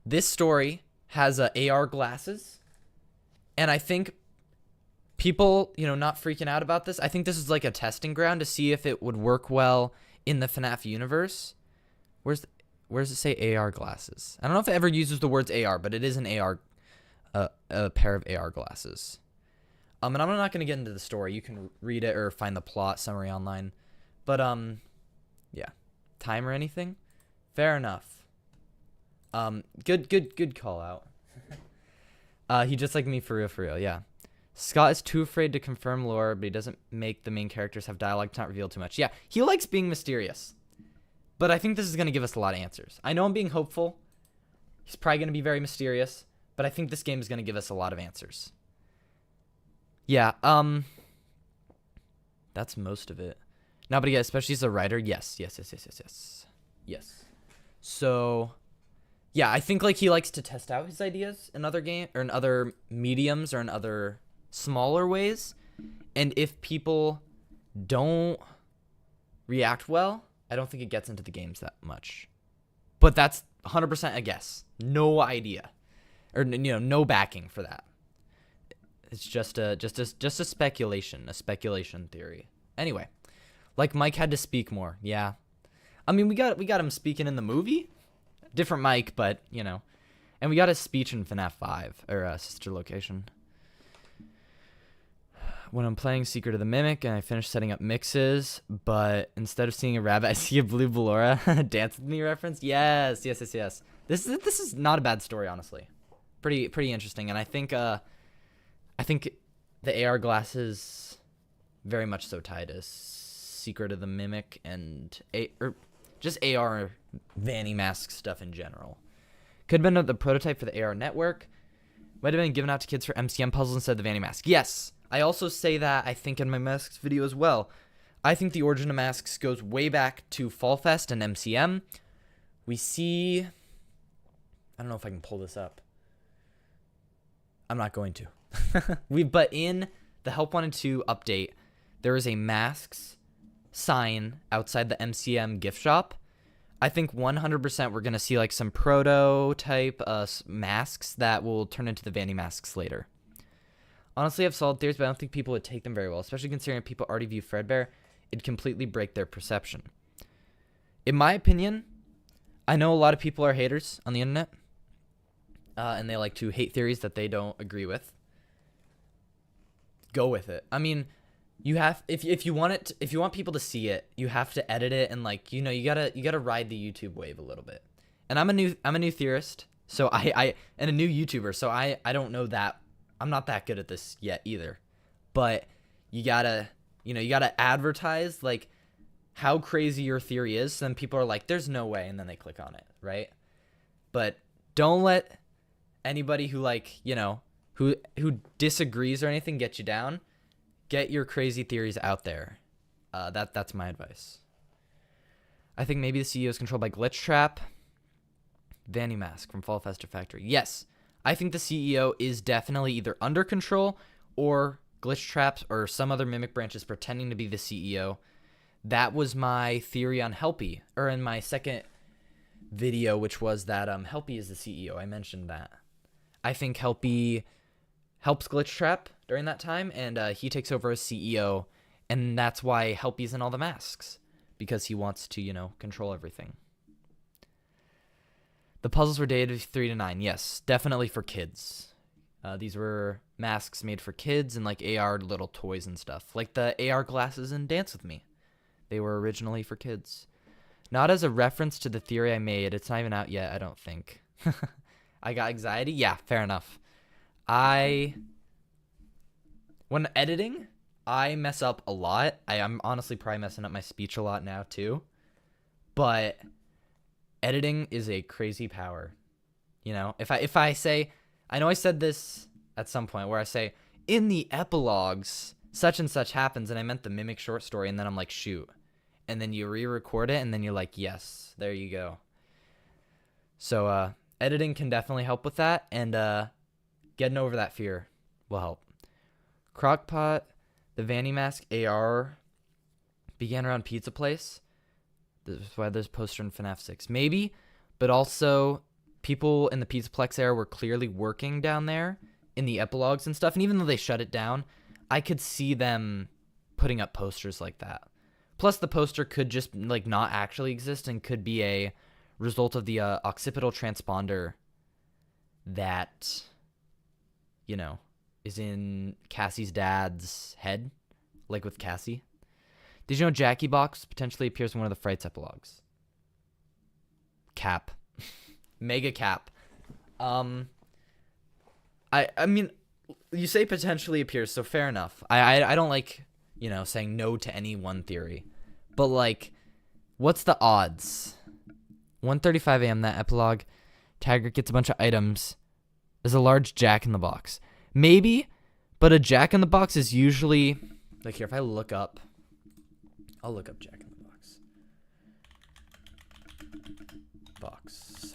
This story has AR glasses, and I think people, not freaking out about this. I think this is like a testing ground to see if it would work well in the FNAF universe. Where does it say AR glasses? I don't know if it ever uses the words AR, but it is an AR, a pair of AR glasses. And I'm not going to get into the story. You can read it or find the plot summary online. But, yeah. Time or anything? Fair enough. Good call out. He just like me for real, yeah. Scott is too afraid to confirm lore, but he doesn't make the main characters have dialogue to not reveal too much. Yeah, he likes being mysterious. But I think this is going to give us a lot of answers. I know I'm being hopeful. He's probably going to be very mysterious. But I think this game is going to give us a lot of answers. Yeah, that's most of it. No, but yeah, especially as a writer, yes. Yes. So, yeah, I think like he likes to test out his ideas in other game or in other mediums or in other smaller ways. And if people don't react well, I don't think it gets into the games that much. But that's 100% a guess. No idea. Or, no backing for that. It's just a speculation, a speculation theory. Anyway, like Mike had to speak more. Yeah. I mean, we got him speaking in the movie. Different Mike, but, And we got his speech in FNAF 5, or Sister Location. When I'm playing Secret of the Mimic and I finish setting up mixes, but instead of seeing a rabbit, I see a blue Ballora. Dance With Me reference? Yes. This is not a bad story, honestly. Pretty interesting, and I think the AR glasses very much so tied to Secret of the Mimic and just AR Vanny Mask stuff in general. Could have been the prototype for the AR network. Might have been given out to kids for MCM puzzles instead of the Vanny Mask. Yes. I also say that, I think, in my masks video as well. I think the origin of masks goes way back to Fall Fest and MCM. We see... I don't know if I can pull this up. I'm not going to. But in the Help Wanted 2 update, there is a masks sign outside the MCM gift shop. I think 100% we're going to see like some prototype masks that will turn into the Vanny masks later. Honestly, I have solid theories, but I don't think people would take them very well, especially considering people already view Fredbear. It'd completely break their perception. In my opinion, I know a lot of people are haters on the internet, and they like to hate theories that they don't agree with. Go with it. I mean, you have if you want people to see it, you have to edit it and like you gotta ride the YouTube wave a little bit. And I'm a new theorist, so I and a new YouTuber, so I don't know that. I'm not that good at this yet either, but you gotta advertise like how crazy your theory is. So then people are like, there's no way. And then they click on it. Right. But don't let anybody who who disagrees or anything get you down. Get your crazy theories out there. That's my advice. I think maybe the CEO is controlled by Glitch Trap. Vanny Mask from Fall Fester Factory. Yes. I think the CEO is definitely either under control or Glitch Traps or some other Mimic branch is pretending to be the CEO. That was my theory on Helpy, or in my second video, which was that Helpy is the CEO. I mentioned that. I think Helpy helps Glitchtrap during that time, and he takes over as CEO, and that's why Helpy's in all the masks, because he wants to, you know, control everything. The puzzles were dated 3 to 9. Yes, definitely for kids. These were masks made for kids and like AR little toys and stuff. Like the AR glasses in Dance With Me. They were originally for kids. Not as a reference to the theory I made. It's not even out yet, I don't think. I got anxiety? Yeah, fair enough. When editing, I mess up a lot. I'm honestly probably messing up my speech a lot now too. But editing is a crazy power. You know, if I say, I know I said this at some point where I say, in the epilogues, such and such happens, and I meant the Mimic short story, and then I'm like, shoot. And then you re-record it, and then you're like, yes, there you go. So editing can definitely help with that, and getting over that fear will help. Crockpot, the Vanny Mask AR began around Pizza Place. This is why there's a poster in FNAF 6. Maybe, but also people in the Pizzaplex era were clearly working down there in the epilogues and stuff. And even though they shut it down, I could see them putting up posters like that. Plus, the poster could just like not actually exist and could be a result of the occipital transponder that, you know, is in Cassie's dad's head, like with Cassie. Did you know Jackie Box potentially appears in one of the Frights epilogues? Cap. Mega cap. I mean, you say potentially appears, so fair enough. I don't like, you know, saying no to any one theory. But, like, what's the odds? 1:35 a.m. that epilogue. Taggart gets a bunch of items. There's a large jack-in-the-box. Maybe, but a jack-in-the-box is usually... Like, here, if I look up... I'll look up jack-in-the-box. Box.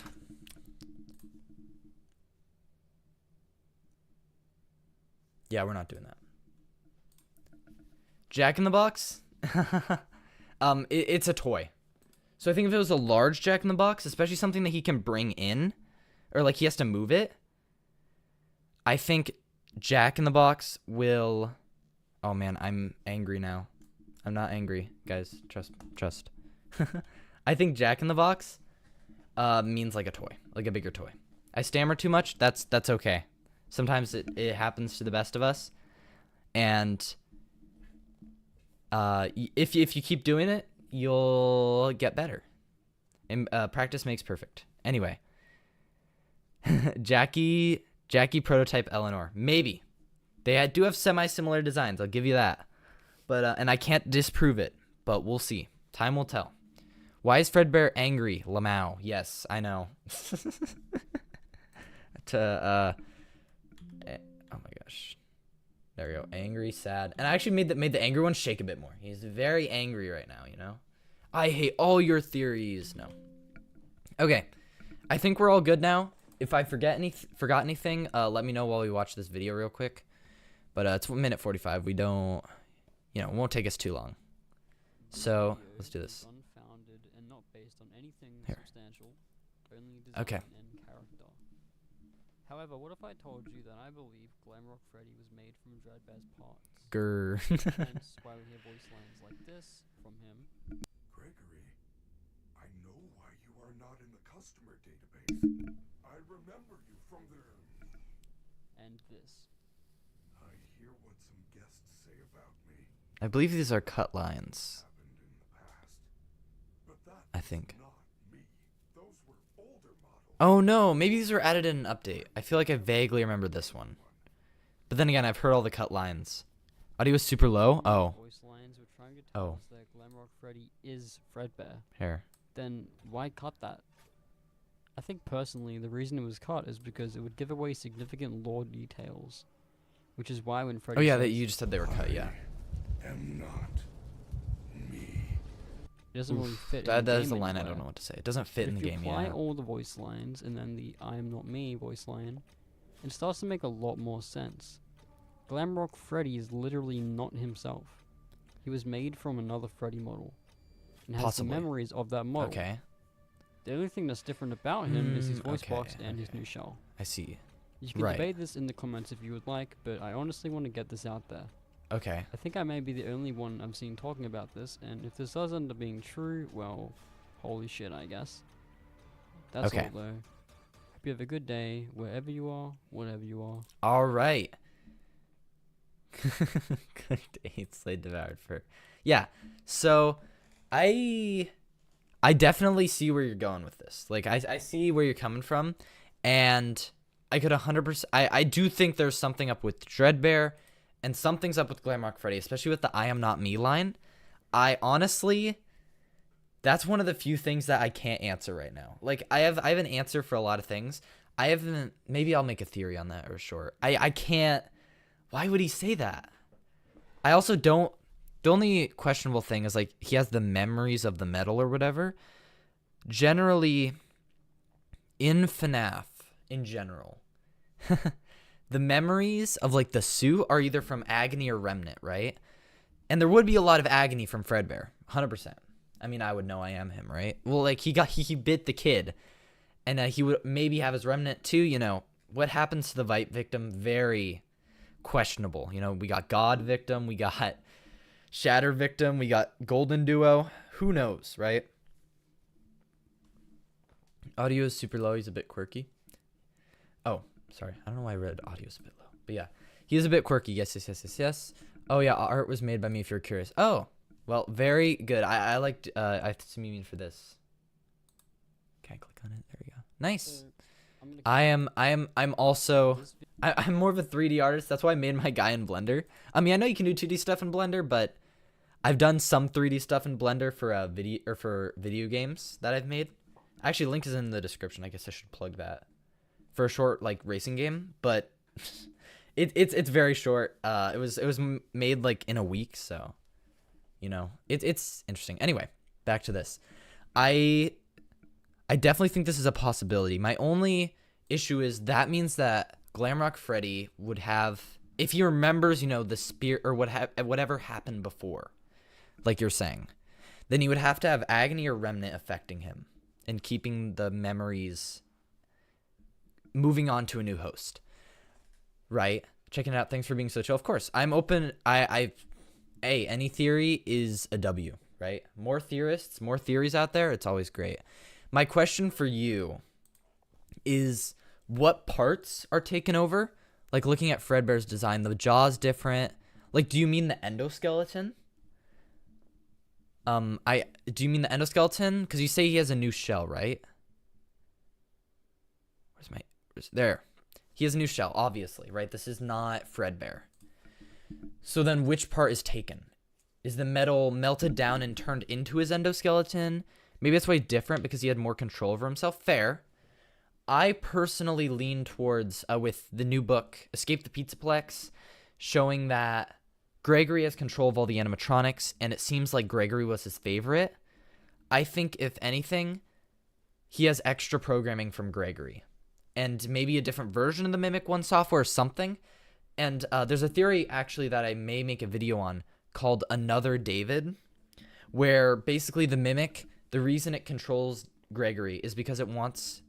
Yeah, we're not doing that. Jack-in-the-box? It's a toy. So I think if it was a large jack-in-the-box, especially something that he can bring in, or like he has to move it, I think Jack-in-the-Box will... Oh man, I'm angry now. I'm not angry, guys. Trust. I think Jack-in-the-Box means like a toy, like a bigger toy. I stammer too much. That's okay. Sometimes it happens to the best of us, and if you keep doing it, you'll get better. And practice makes perfect. Anyway, Jackie prototype Eleanor, maybe they do have semi-similar designs. I'll give you that, but and I can't disprove it, but we'll see. Time will tell. Why is Fredbear angry? Lamau. Yes, I know. Oh my gosh. There we go. Angry, sad. And I actually made the angry one shake a bit more. He's very angry right now, you know? I hate all your theories. No. Okay. I think we're all good now. If I forgot anything, let me know while we watch this video real quick. But it's 1 minute 45. We don't, you know, it won't take us too long. So, let's do this. Unfounded and not based on anything Here. Substantial, only design Okay. and character. However, what if I told you that I believe Glamrock Freddy was made from Dreadbear's parts? Grr. Hence why we hear voice lines like this from him. Gregory, I know why you are not in the customer database. I remember you from there. And this. I hear what some guests say about me. I believe these are cut lines. Happened in the past. But that I was think. not me. Those were older models. Oh no, maybe these were added in an update. I feel like I vaguely remember this one. But then again, I've heard all the cut lines. Audio is super low? Oh. Voice lines were trying to tell Oh. us that Glamrock Freddy is Fredbear. Here. Then why cut that? I think personally the reason it was cut is because it would give away significant lore details. Which is why when Freddy Oh yeah, says you just said they were cut, yeah. Am not me. it doesn't really fit in That the is game the line I anywhere. don't know what to say. It doesn't fit in the game, If you apply yeah. all the voice lines and then the I am not me voice line, it starts to make a lot more sense. Glamrock Freddy is literally not himself. He was made from another Freddy model. And has Possibly. the memories of that model. Okay. The only thing that's different about him is his voice okay, box and his new shell. I see. You can Right. debate this in the comments if you would like, but I honestly want to get this out there. Okay. I think I may be the only one I've seen talking about this, and if this does end up being true, well, holy shit, I guess. That's Okay. all though. Hope you have a good day, wherever you are, whatever you are. All right. Cooked 8, slayed, devoured for. Yeah. So, I definitely see where you're going with this. Like, I see where you're coming from, and I could 100%. I do think there's something up with Dreadbear, and something's up with Glamrock Freddy, especially with the "I am not me" line. I honestly, that's one of the few things that I can't answer right now. Like, I have an answer for a lot of things. I haven't. Maybe I'll make a theory on that or short. I can't. Why would he say that? I also don't. The only questionable thing is, like, he has the memories of the metal or whatever. Generally, in FNAF, in general, the memories of, like, the suit are either from Agony or Remnant, right? And there would be a lot of Agony from Fredbear, 100%. I mean, I would know I am him, right? Well, like, he bit the kid, and he would maybe have his Remnant too. You know, what happens to the Vipe victim? Very questionable. You know, we got God victim, we got Shatter victim, we got Golden Duo. Who knows, right? Audio is super low. He's a bit quirky. Oh, sorry. I don't know why I read audio is a bit low. But yeah, he is a bit quirky. Yes. Oh yeah, art was made by me if you're curious. Oh, well, very good. I liked I have to mean for this. Can I click on it? There we go. Nice. I'm also I'm more of a 3D artist. That's why I made my guy in Blender. I mean, I know you can do 2D stuff in Blender, but I've done some 3D stuff in Blender for video games that I've made. Actually, link is in the description. I guess I should plug that for a short, like, racing game, but it's very short. It was made like in a week, so you know it's interesting. Anyway, back to this. I definitely think this is a possibility. My only issue is that means that Glamrock Freddy would have, if he remembers, you know, the spear or whatever happened before, like you're saying, then he would have to have Agony or Remnant affecting him and keeping the memories moving on to a new host. Right? Checking it out. Thanks for being so chill. Of course, I'm open. Any theory is a W, right? More theorists, more theories out there. It's always great. My question for you is, what parts are taken over? Like, looking at Fredbear's design, the jaw's different. Like, do you mean the endoskeleton? Do you mean the endoskeleton? Because you say he has a new shell, right? There. He has a new shell, obviously, right? This is not Fredbear. So then which part is taken? Is the metal melted down and turned into his endoskeleton? Maybe that's why he's different, because he had more control over himself. Fair. I personally lean towards, with the new book, Escape the Pizzaplex, showing that Gregory has control of all the animatronics, and it seems like Gregory was his favorite. I think, if anything, he has extra programming from Gregory, and maybe a different version of the Mimic One software or something. And there's a theory, actually, that I may make a video on called Another David, where basically the Mimic, the reason it controls Gregory is because it wants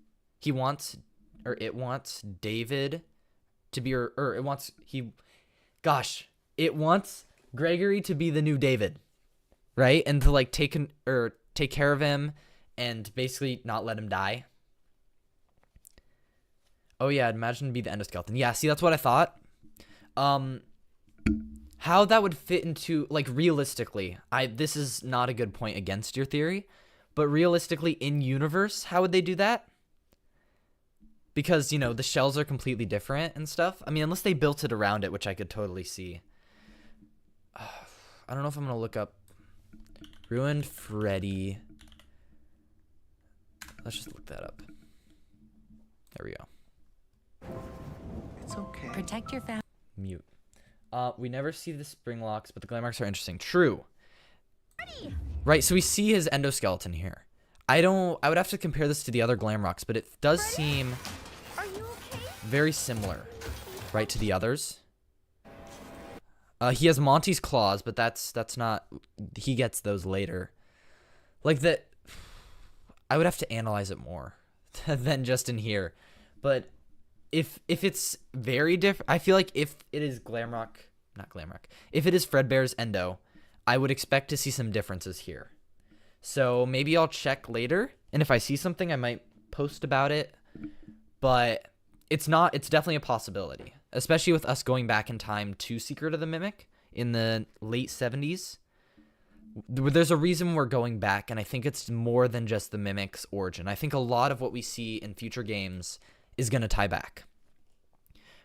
David to be, it wants Gregory to be the new David, right? And to, like, take care of him and basically not let him die. Oh yeah, imagine be the endoskeleton. Yeah, see, that's what I thought. How that would fit into, like, realistically, this is not a good point against your theory, but realistically, in universe, how would they do that? Because, you know, the shells are completely different and stuff. I mean, unless they built it around it, which I could totally see. I don't know if I'm gonna look up Ruined Freddy. Let's just look that up. There we go. It's okay. Protect your family. Mute. We never see the spring locks, but the Glamrocks are interesting. True. Right, so we see his endoskeleton here. I would have to compare this to the other Glamrocks, but it does seem very similar, right, to the others. He has Monty's claws, but that's not, he gets those later. Like, I would have to analyze it more than just in here. But if it's very different, I feel like if it is if it is Fredbear's Endo, I would expect to see some differences here. So maybe I'll check later, and if I see something, I might post about it. But it's definitely a possibility, especially with us going back in time to Secret of the Mimic in the late 70s. There's a reason we're going back, and I think it's more than just the Mimic's origin. I think a lot of what we see in future games is going to tie back.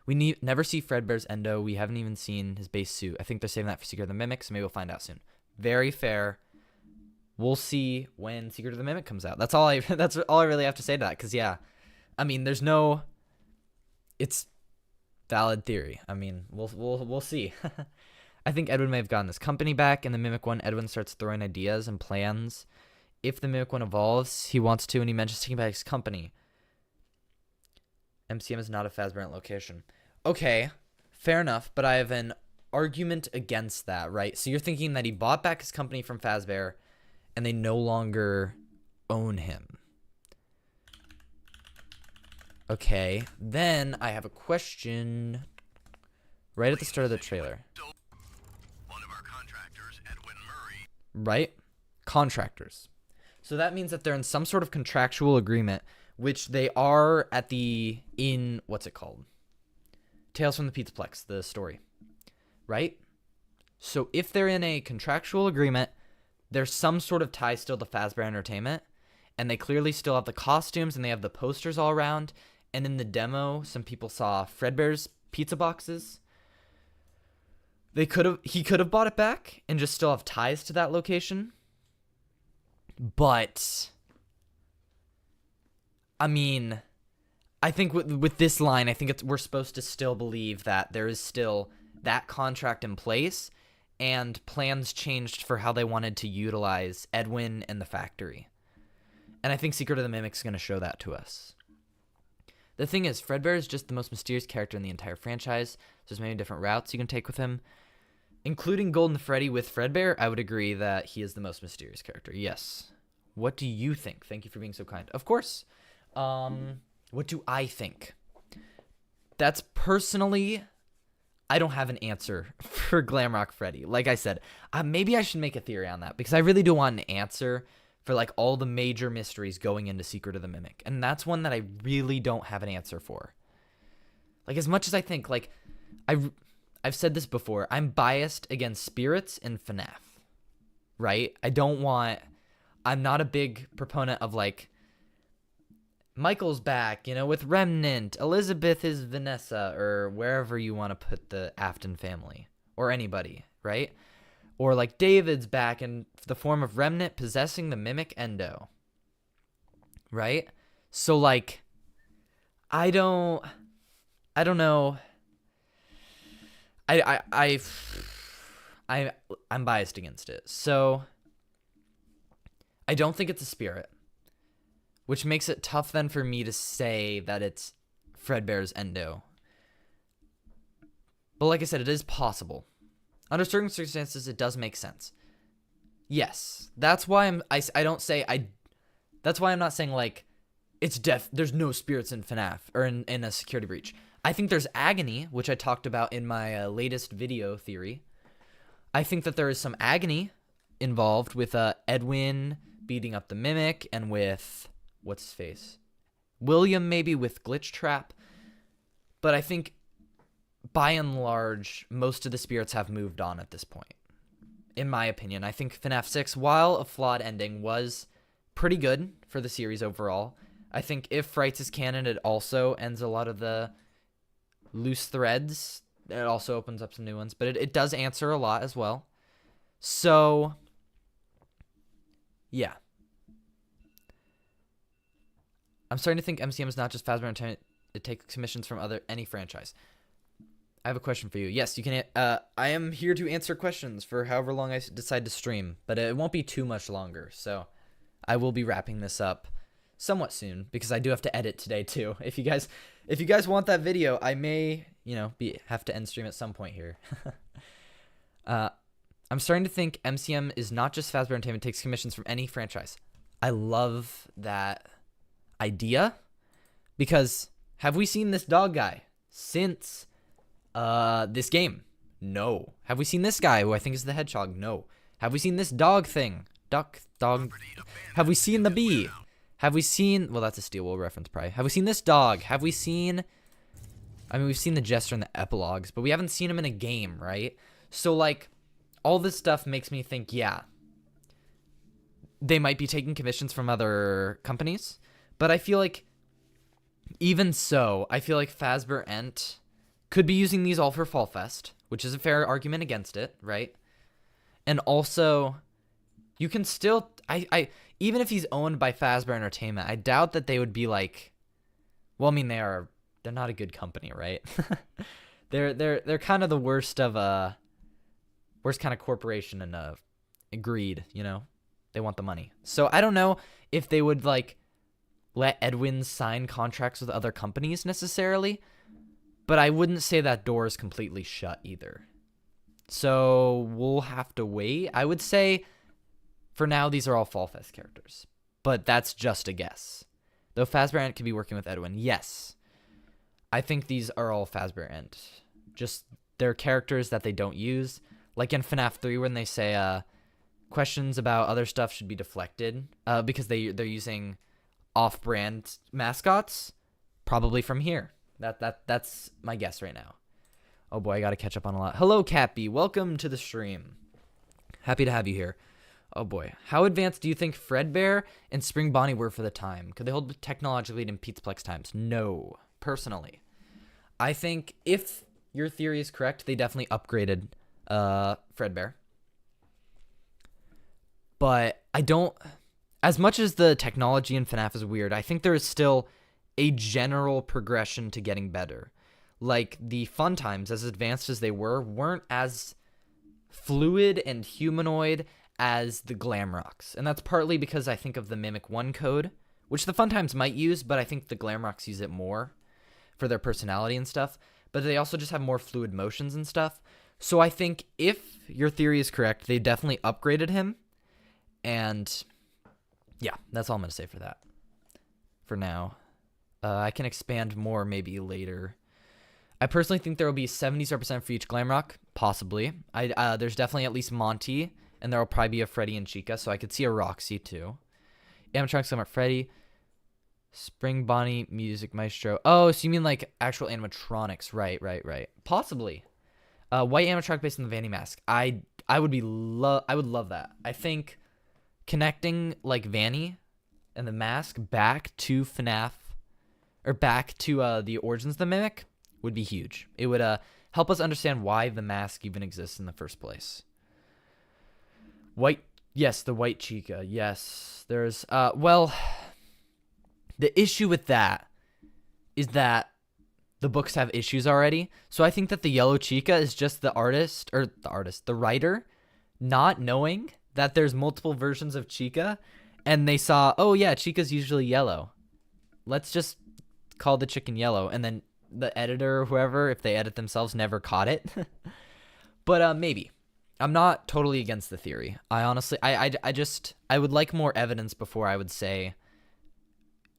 We never see Fredbear's Endo. We haven't even seen his base suit. I think they're saving that for Secret of the Mimic, so maybe we'll find out soon. Very fair. We'll see when Secret of the Mimic comes out. That's all I really have to say to that, because, yeah, I mean, it's valid theory. I mean, we'll see. I think Edwin may have gotten his company back. In the Mimic one, Edwin starts throwing ideas and plans. If the Mimic one evolves, he wants to, and he mentions taking back his company. MCM is not a Fazbear location. Okay, fair enough, but I have an argument against that, right? So you're thinking that he bought back his company from Fazbear, and they no longer own him. Okay, then I have a question right at the start of the trailer. Right? Contractors. So that means that they're in some sort of contractual agreement, which they are in what's it called? Tales from the Pizzaplex, the story. Right? So if they're in a contractual agreement, there's some sort of tie still to Fazbear Entertainment, and they clearly still have the costumes and they have the posters all around, and in the demo, some people saw Fredbear's pizza boxes. He could have bought it back and just still have ties to that location. But I mean, I think with this line, I think we're supposed to still believe that there is still that contract in place, and plans changed for how they wanted to utilize Edwin and the factory. And I think Secret of the Mimic is going to show that to us. The thing is, Fredbear is just the most mysterious character in the entire franchise. There's many different routes you can take with him. Including Golden Freddy with Fredbear, I would agree that he is the most mysterious character. Yes. What do you think? Thank you for being so kind. Of course. What do I think? That's personally, I don't have an answer for Glamrock Freddy. Like I said, maybe I should make a theory on that, because I really do want an answer for like all the major mysteries going into Secret of the Mimic. And that's one that I really don't have an answer for. Like, as much as I think, like, I've said this before, I'm biased against spirits in FNAF, right? I'm not a big proponent of, like, Michael's back, with Remnant, Elizabeth is Vanessa, or wherever you want to put the Afton family, or anybody, right? Or, like, David's back in the form of Remnant possessing the Mimic Endo, right? So, like, I don't know. I'm biased against it. So I don't think it's a spirit, which makes it tough then for me to say that it's Fredbear's Endo. But like I said, it is possible. Under certain circumstances, it does make sense. Yes, that's why that's why I'm not saying like it's there's no spirits in FNAF or in a security breach. I think there's agony, which I talked about in my latest video theory. I think that there is some agony involved with Edwin beating up the Mimic, and with, what's his face? William, maybe, with Glitch Trap. But I think, by and large, most of the spirits have moved on at this point. In my opinion, I think FNAF 6, while a flawed ending, was pretty good for the series overall. I think if Frights is canon, it also ends a lot of the loose threads. It also opens up some new ones, but it does answer a lot as well. So, yeah. I'm starting to think MCM is not just Fazbear Entertainment. It takes commissions from any franchise. I have a question for you. Yes, you can. I am here to answer questions for however long I decide to stream, but it won't be too much longer. So, I will be wrapping this up somewhat soon, because I do have to edit today too. If you guys want that video, I may, have to end stream at some point here. I'm starting to think MCM is not just Fazbear Entertainment, takes commissions from any franchise. I love that idea because have we seen this dog guy since this game? No. Have we seen this guy who I think is the hedgehog? No. Have we seen this dog thing? Dog. Have we seen the bee? Have we seen, well, that's a Steel Wool reference probably. Have we seen this dog? Have we seen, I mean, we've seen the Jester in the epilogues, but we haven't seen him in a game, right? So like all this stuff makes me think, yeah, they might be taking commissions from other companies, but I feel like even so, I feel like Fazbear Ent could be using these all for Fall Fest, which is a fair argument against it, right? And also, you can still, I even if he's owned by Fazbear Entertainment, I doubt that they would be like, well, I mean, they're not a good company, right? they're kind of the worst of worst kind of corporation and greed, you know? They want the money. So I don't know if they would like let Edwin sign contracts with other companies necessarily, but I wouldn't say that door is completely shut either. So we'll have to wait. I would say for now these are all Fall Fest characters, but that's just a guess. Though Fazbear Ent could be working with Edwin, yes. I think these are all Fazbear Ent. Just they're characters that they don't use. Like in FNAF 3 when they say questions about other stuff should be deflected because they're using off-brand mascots, probably from here. That's my guess right now. Oh boy, I gotta catch up on a lot. Hello, Cappy. Welcome to the stream. Happy to have you here. Oh boy. How advanced do you think Fredbear and Spring Bonnie were for the time? Could they hold technologically in Pizza-plex times? No. Personally. I think if your theory is correct, they definitely upgraded Fredbear. But I don't... As much as the technology in FNAF is weird, I think there is still a general progression to getting better. Like, the fun times, as advanced as they were, weren't as fluid and humanoid as the Glamrocks. And that's partly because I think of the Mimic 1 code, which the fun times might use, but I think the Glamrocks use it more for their personality and stuff. But they also just have more fluid motions and stuff. So I think if your theory is correct, they definitely upgraded him. And yeah, that's all I'm going to say for that. For now. I can expand more maybe later. I personally think there will be 70% for each Glamrock. Possibly. There's definitely at least Monty. And there will probably be a Freddy and Chica. So I could see a Roxy too. Animatronics Glamrock Freddy. Spring Bonnie Music Maestro. Oh, so you mean like actual animatronics. Right. Possibly. White animatronic based on the Vanny mask. I would love that. I think connecting like Vanny and the mask back to FNAF or back to the origins of the Mimic would be huge. It would help us understand why the mask even exists in the first place. Yes, the white Chica. Yes, there's well, the issue with that is that the books have issues already. So I think that the yellow Chica is just the writer not knowing that there's multiple versions of Chica, and they saw, oh yeah, Chica's usually yellow. Let's just call the chicken yellow, and then the editor or whoever, if they edit themselves, never caught it. But maybe. I'm not totally against the theory. I honestly, I would like more evidence before I would say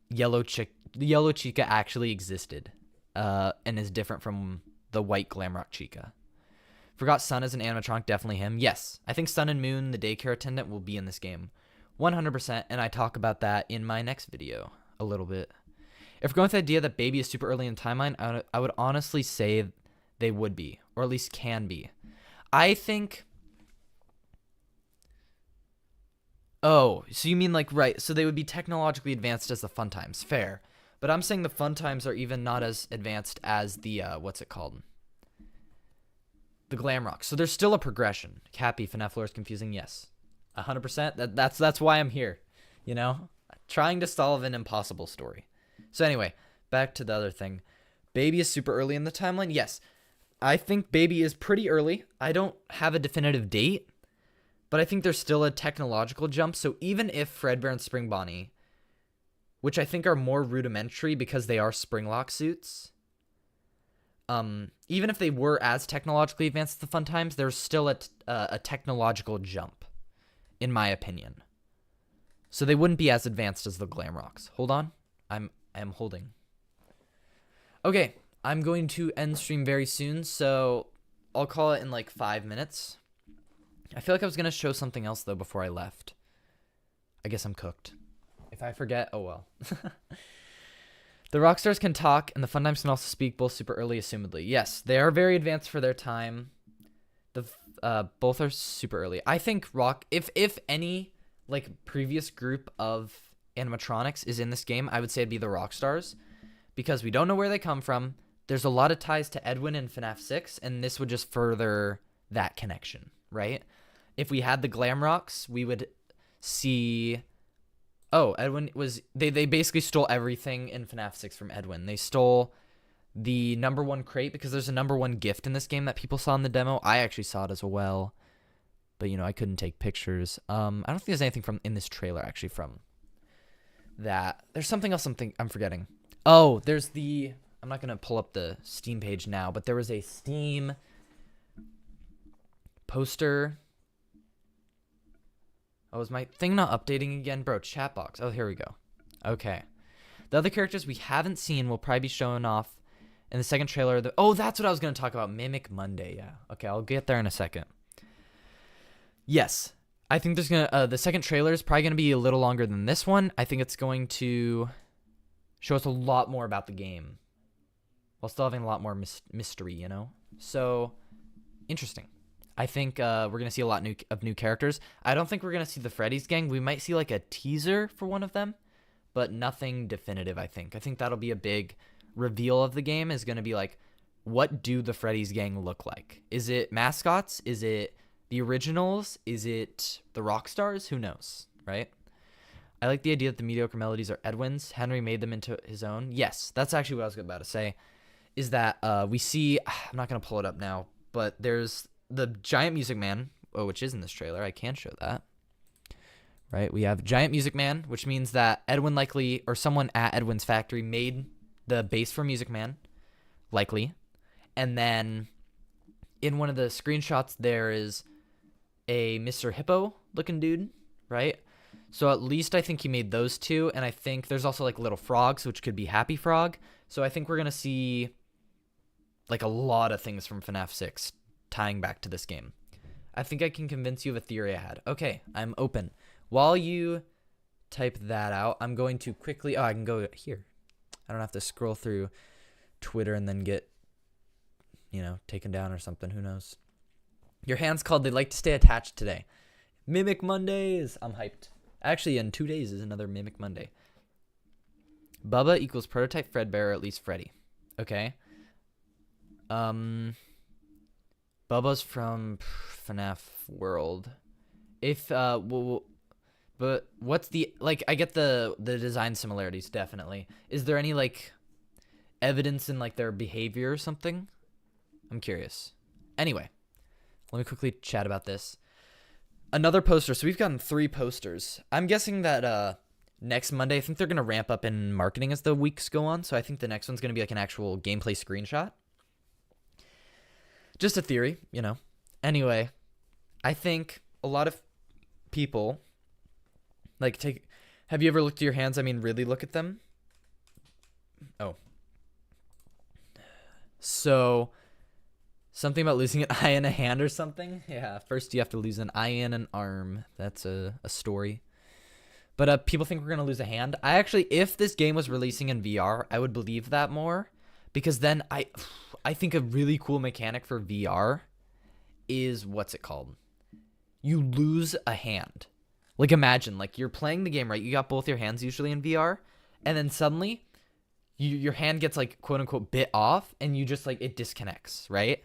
yellow Chica actually existed, and is different from the white Glamrock Chica. Forgot Sun as an animatronic, definitely him. Yes, I think Sun and Moon, the daycare attendant, will be in this game. 100%, and I talk about that in my next video a little bit. If we're going with the idea that Baby is super early in the timeline, I would honestly say they would be, or at least can be. I think... Oh, so you mean like, right, so they would be technologically advanced as the Fun Times. Fair. But I'm saying the Fun Times are even not as advanced as the, what's it called? The Glamrock. So there's still a progression. Cappy, FNAF lore is confusing, yes. 100%. That's why I'm here. You know? Trying to solve an impossible story. So anyway, back to the other thing. Baby is super early in the timeline? Yes. I think Baby is pretty early. I don't have a definitive date, but I think there's still a technological jump. So even if Fredbear and Spring Bonnie, which I think are more rudimentary because they are Springlock suits, even if they were as technologically advanced as the Fun Times, there's still a technological jump, in my opinion. So they wouldn't be as advanced as the glam rocks. Hold on. I'm holding. Okay, I'm going to end stream very soon, so I'll call it in like 5 minutes. I feel like I was going to show something else, though, before I left. I guess I'm cooked. If I forget, oh well. The Rockstars can talk, and the Fun Times can also speak both super early, assumedly. Yes, they are very advanced for their time. Both are super early. I think if any like previous group of animatronics is in this game, I would say it'd be the Rockstars, because we don't know where they come from. There's a lot of ties to Edwin in FNAF 6, and this would just further that connection, right? If we had the Glam Rocks, we would see... Oh, Edwin was... They basically stole everything in FNAF 6 from Edwin. They stole the #1 crate, because there's a #1 gift in this game that people saw in the demo. I actually saw it as well, but, you know, I couldn't take pictures. I don't think there's anything from in this trailer, actually, from that. There's something else I'm forgetting. Oh, there's the... I'm not going to pull up the Steam page now, but there was a Steam poster. Oh, is my thing not updating again? Bro, chat box. Oh, here we go. Okay. The other characters we haven't seen will probably be showing off in the second trailer. Oh, that's what I was going to talk about. Mimic Monday, yeah. Okay, I'll get there in a second. Yes. I think there's going to... the second trailer is probably going to be a little longer than this one. I think it's going to show us a lot more about the game, while still having a lot more mystery, you know? So, interesting. I think we're going to see a lot of new characters. I don't think we're going to see the Freddy's gang. We might see like a teaser for one of them, but nothing definitive, I think. I think that'll be a big reveal of the game, is going to be like, what do the Freddy's gang look like? Is it mascots? Is it the originals? Is it the Rockstars? Who knows, right? I like the idea that the mediocre melodies are Edwin's. Henry made them into his own. Yes, that's actually what I was about to say, is that we see... I'm not going to pull it up now, but there's the Giant Music Man, which is in this trailer. I can show that. Right? We have Giant Music Man, which means that Edwin likely, or someone at Edwin's factory, made the bass for Music Man, likely. And then in one of the screenshots, there is a Mr. Hippo looking dude, right? So at least I think he made those two, and I think there's also like little frogs, which could be Happy Frog. So I think we're going to see like a lot of things from FNAF 6 tying back to this game. I think I can convince you of a theory I had. Okay, I'm open. While you type that out, I'm going to quickly... Oh, I can go here. I don't have to scroll through Twitter and then get, you know, taken down or something. Who knows? Your hand's called. They like to stay attached today. Mimic Mondays. I'm hyped. Actually, in 2 days is another Mimic Monday. Bubba equals prototype Fredbear, or at least Freddy. Okay. Bubba's from FNAF World. If but what's the, like, I get the design similarities, definitely. Is there any like evidence in like their behavior or something? I'm curious. Anyway, let me quickly chat about this. Another poster. So we've gotten 3 posters. I'm guessing that next Monday, I think they're gonna ramp up in marketing as the weeks go on. So I think the next one's gonna be like an actual gameplay screenshot. Just a theory, you know. Anyway, I think a lot of people like have you ever looked at your hands? I mean, really look at them. Oh. So something about losing an eye and a hand or something? Yeah, first you have to lose an eye and an arm. That's a story. But people think we're going to lose a hand. I actually, if this game was releasing in VR, I would believe that more, because then I think a really cool mechanic for VR is, what's it called? You lose a hand. Like, imagine, like, you're playing the game, right? You got both your hands usually in VR, and then suddenly your hand gets, like, quote-unquote bit off, and you just, like, it disconnects, right?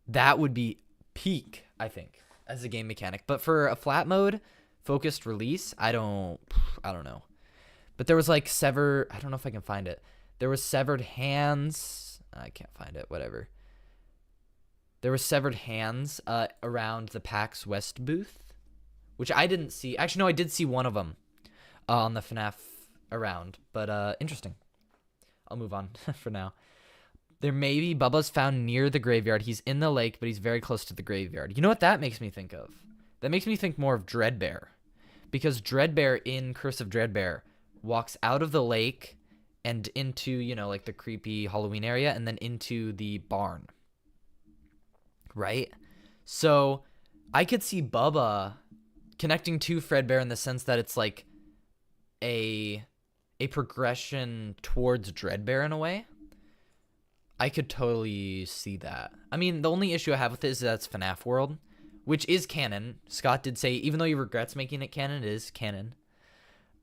That would be peak, I think, as a game mechanic. But for a flat mode focused release, I don't know. But there was, like, I don't know if I can find it. There was severed hands. I can't find it, whatever. There were severed hands around the PAX West booth, which I didn't see. Actually, no, I did see one of them on the FNAF around, but interesting. I'll move on for now. There may be Bubba's found near the graveyard. He's in the lake, but he's very close to the graveyard. You know what that makes me think of? That makes me think more of Dreadbear, because Dreadbear in Curse of Dreadbear walks out of the lake and into, you know, like the creepy Halloween area and then into the barn. Right? So I could see Bubba connecting to Fredbear in the sense that it's like a progression towards Dreadbear in a way. I could totally see that. I mean, the only issue I have with it is that it's FNAF World, which is canon. Scott did say, even though he regrets making it canon, it is canon.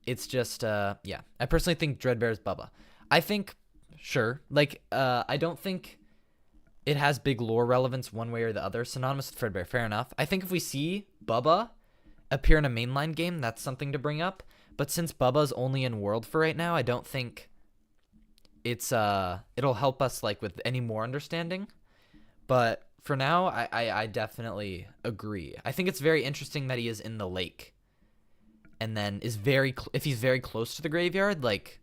It's just, yeah. I personally think Dreadbear is Bubba. I think, sure. Like, I don't think it has big lore relevance one way or the other. Synonymous with Fredbear, fair enough. I think if we see Bubba appear in a mainline game, that's something to bring up. But since Bubba's only in World for right now, I don't think it's it'll help us like with any more understanding. But for now, I definitely agree. I think it's very interesting that he is in the lake, and then is if he's very close to the graveyard, like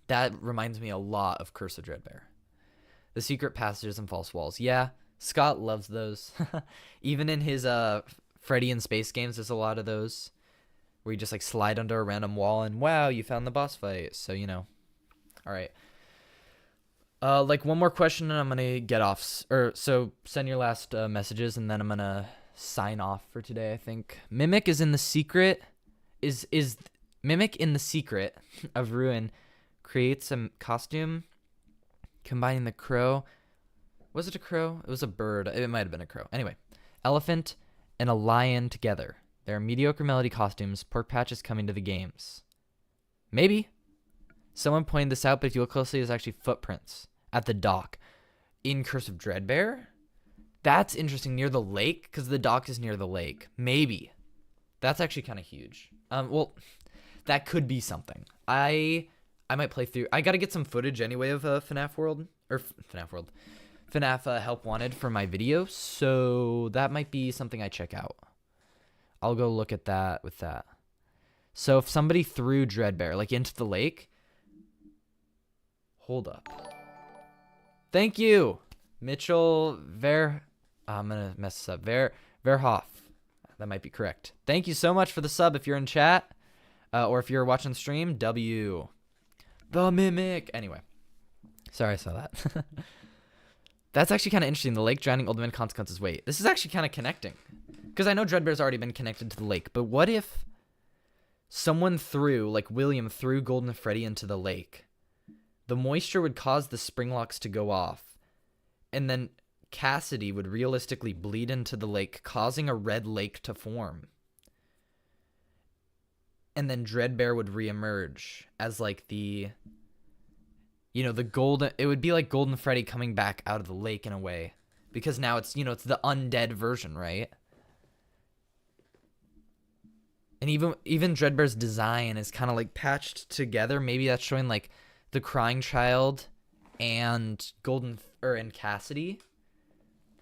that reminds me a lot of Curse of Dreadbear. The secret passages and false walls. Yeah, Scott loves those. Even in his Freddy in Space games, there's a lot of those where you just like slide under a random wall and wow, you found the boss fight. So, you know. All right. Like one more question and I'm going to get off. So send your last messages and then I'm going to sign off for today, I think. Mimic is in the secret. Is Mimic in the secret of Ruin creates a costume combining the crow. Was it a crow? It was a bird. It might have been a crow. Anyway, elephant and a lion together. There are mediocre melody costumes. Pork Patch is coming to the games. Maybe. Someone pointed this out, but if you look closely, there's actually footprints at the dock in Curse of Dreadbear. That's interesting, near the lake, because the dock is near the lake. Maybe. That's actually kind of huge. Well, that could be something. I might play through. I got to get some footage anyway of FNAF World. Or FNAF World. FNAF Help Wanted for my video. So that might be something I check out. I'll go look at that with that. So if somebody threw Dreadbear, like into the lake. Hold up. Thank you. Mitchell I'm going to mess this up. Verhoff. That might be correct. Thank you so much for the sub if you're in chat. Or if you're watching stream, W. The Mimic. Anyway. Sorry I saw that. That's actually kind of interesting. The lake drowning, ultimate consequences. Wait, this is actually kind of connecting. Because I know Dreadbear's already been connected to the lake. But what if someone like William threw Golden Freddy into the lake? The moisture would cause the spring locks to go off. And then Cassidy would realistically bleed into the lake, causing a red lake to form. And then Dreadbear would reemerge as like the golden, it would be like Golden Freddy coming back out of the lake in a way. Because now it's, it's the undead version, right? And even Dreadbear's design is kind of like patched together. Maybe that's showing like the Crying Child and and Cassidy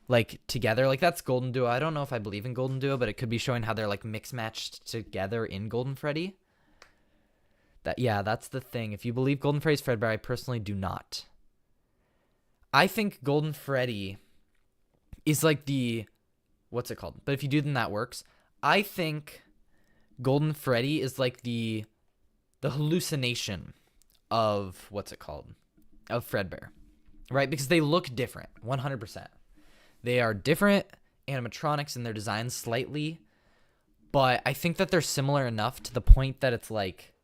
like together. Like that's Golden Duo. I don't know if I believe in Golden Duo, but it could be showing how they're like mix matched together in Golden Freddy. That's the thing. If you believe Golden Freddy's Fredbear, I personally do not. I think Golden Freddy is like what's it called? But if you do, then that works. I think Golden Freddy is like the hallucination of what's it called? Of Fredbear. Right? Because they look different. 100%. They are different animatronics in their design slightly. But I think that they're similar enough to the point that it's like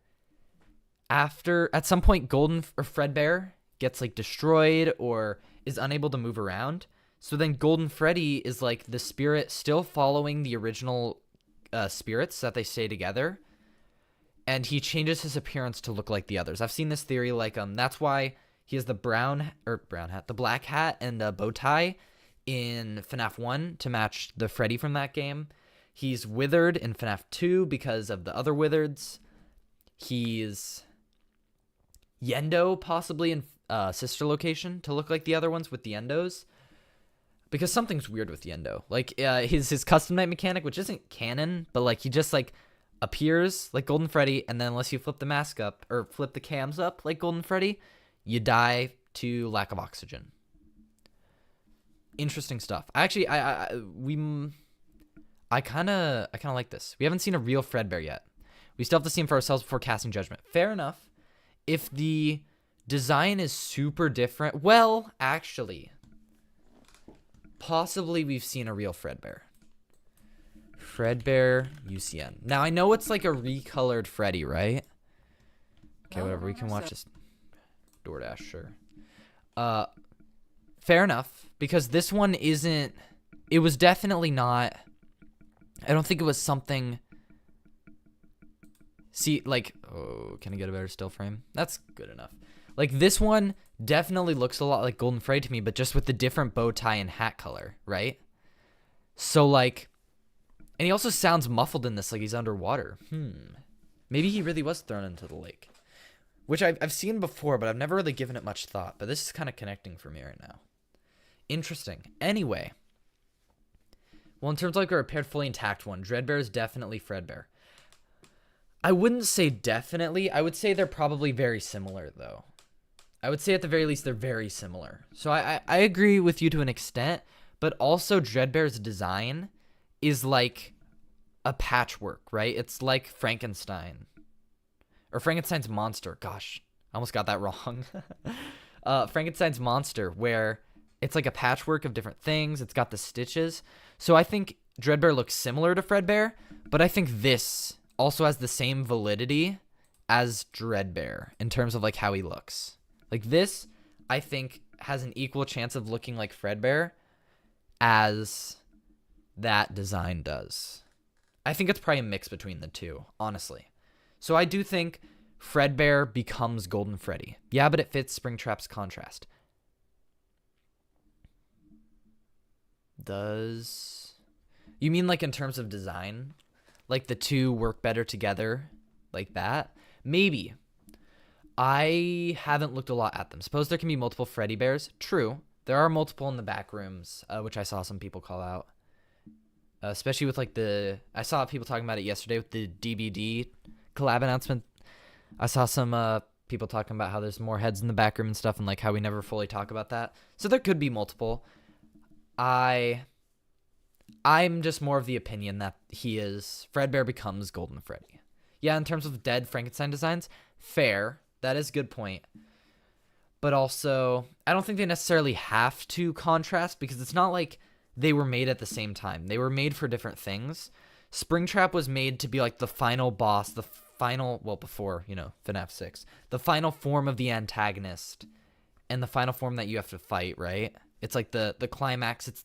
at some point Fredbear gets like destroyed or is unable to move around. So then Golden Freddy is like the spirit still following the original spirits that they stay together, and he changes his appearance to look like the others. I've seen this theory, like that's why he has the the black hat and a bow tie in FNAF 1 to match the Freddy from that game. He's withered in FNAF 2 because of the other withereds. He's Yendo possibly in Sister Location to look like the other ones with the endos. Because something's weird with Yendo. Like, his custom night mechanic, which isn't canon, but, like, he just, like, appears like Golden Freddy, and then unless you flip the mask up, or flip the cams up like Golden Freddy, you die to lack of oxygen. Interesting stuff. Actually, I I kind of like this. We haven't seen a real Fredbear yet. We still have to see him for ourselves before casting judgment. Fair enough. If the design is super different, well, actually, possibly we've seen a real Fredbear. Fredbear UCN. Now, I know it's like a recolored Freddy, right? Okay, whatever. We can watch this. DoorDash, sure. Fair enough, because this one isn't... It was definitely not... I don't think it was something... See, like... Oh, can I get a better still frame? That's good enough. Like, this one definitely looks a lot like Golden Freddy to me, but just with the different bow tie and hat color, right? So, like... And he also sounds muffled in this, like he's underwater. Maybe he really was thrown into the lake. Which I've seen before, but I've never really given it much thought. But this is kind of connecting for me right now. Interesting. Anyway. Well, in terms of like a repaired, fully intact one, Dreadbear is definitely Fredbear. I wouldn't say definitely. I would say they're probably very similar, though. I would say at the very least they're very similar. So I agree with you to an extent. But also Dreadbear's design is like a patchwork, right? It's like Frankenstein. Or Frankenstein's monster. Gosh, I almost got that wrong. Frankenstein's monster, where it's like a patchwork of different things. It's got the stitches. So I think Dreadbear looks similar to Fredbear, but I think this also has the same validity as Dreadbear in terms of like how he looks. Like this, I think, has an equal chance of looking like Fredbear as that design does. I think it's probably a mix between the two, honestly. So I do think Fredbear becomes Golden Freddy. Yeah, but it fits Springtrap's contrast. Does... You mean like in terms of design? Like the two work better together? Like that? Maybe. I haven't looked a lot at them. Suppose there can be multiple Freddy Bears. True. There are multiple in the back rooms, which I saw some people call out. Especially with like the... I saw people talking about it yesterday with the DBD collab announcement. I saw some people talking about how there's more heads in the back room and stuff, and like how we never fully talk about that. So there could be multiple. I'm just more of the opinion that he is... Fredbear becomes Golden Freddy. Yeah, in terms of dead Frankenstein designs, fair. That is a good point. But also, I don't think they necessarily have to contrast, because it's not like they were made at the same time. They were made for different things. Springtrap was made to be like the final boss, the final, well, before, you know, FNAF 6, the final form of the antagonist and the final form that you have to fight, right? It's like the climax. It's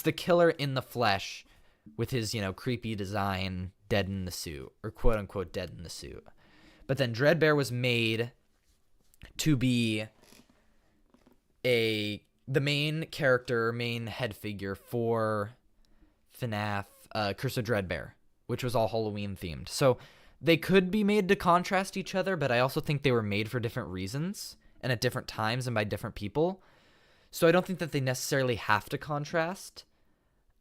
the killer in the flesh with his, you know, creepy design, dead in the suit, or quote unquote dead in the suit. But then Dreadbear was made to be the main character, main head figure for FNAF Curse of Dreadbear, which was all Halloween themed. So they could be made to contrast each other, but I also think they were made for different reasons and at different times and by different people. So I don't think that they necessarily have to contrast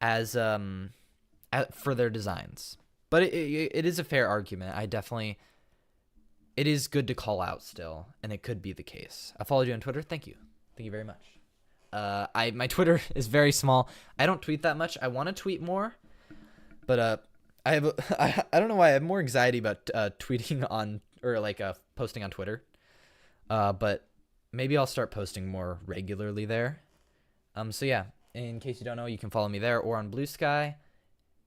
as for their designs. But it is a fair argument. It is good to call out still, and it could be the case. I followed you on Twitter. Thank you. Thank you very much. My Twitter is very small. I don't tweet that much. I want to tweet more, but I don't know why I have more anxiety about tweeting on, or like posting on Twitter. But maybe I'll start posting more regularly there. So yeah, in case you don't know, you can follow me there or on Bluesky.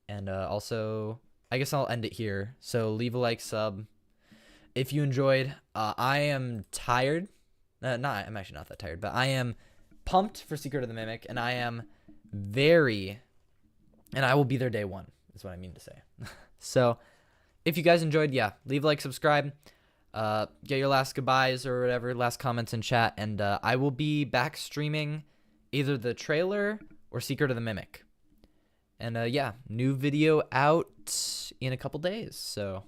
And also, I guess I'll end it here. So leave a like, sub if you enjoyed. I am tired. I'm actually not that tired, but I am pumped for Secret of the Mimic, and I am and I will be there day one, is what I mean to say. So if you guys enjoyed, yeah, leave a like, subscribe, get your last goodbyes or whatever, last comments in chat, and I will be back streaming either the trailer or Secret of the Mimic. And yeah, new video out in a couple days, so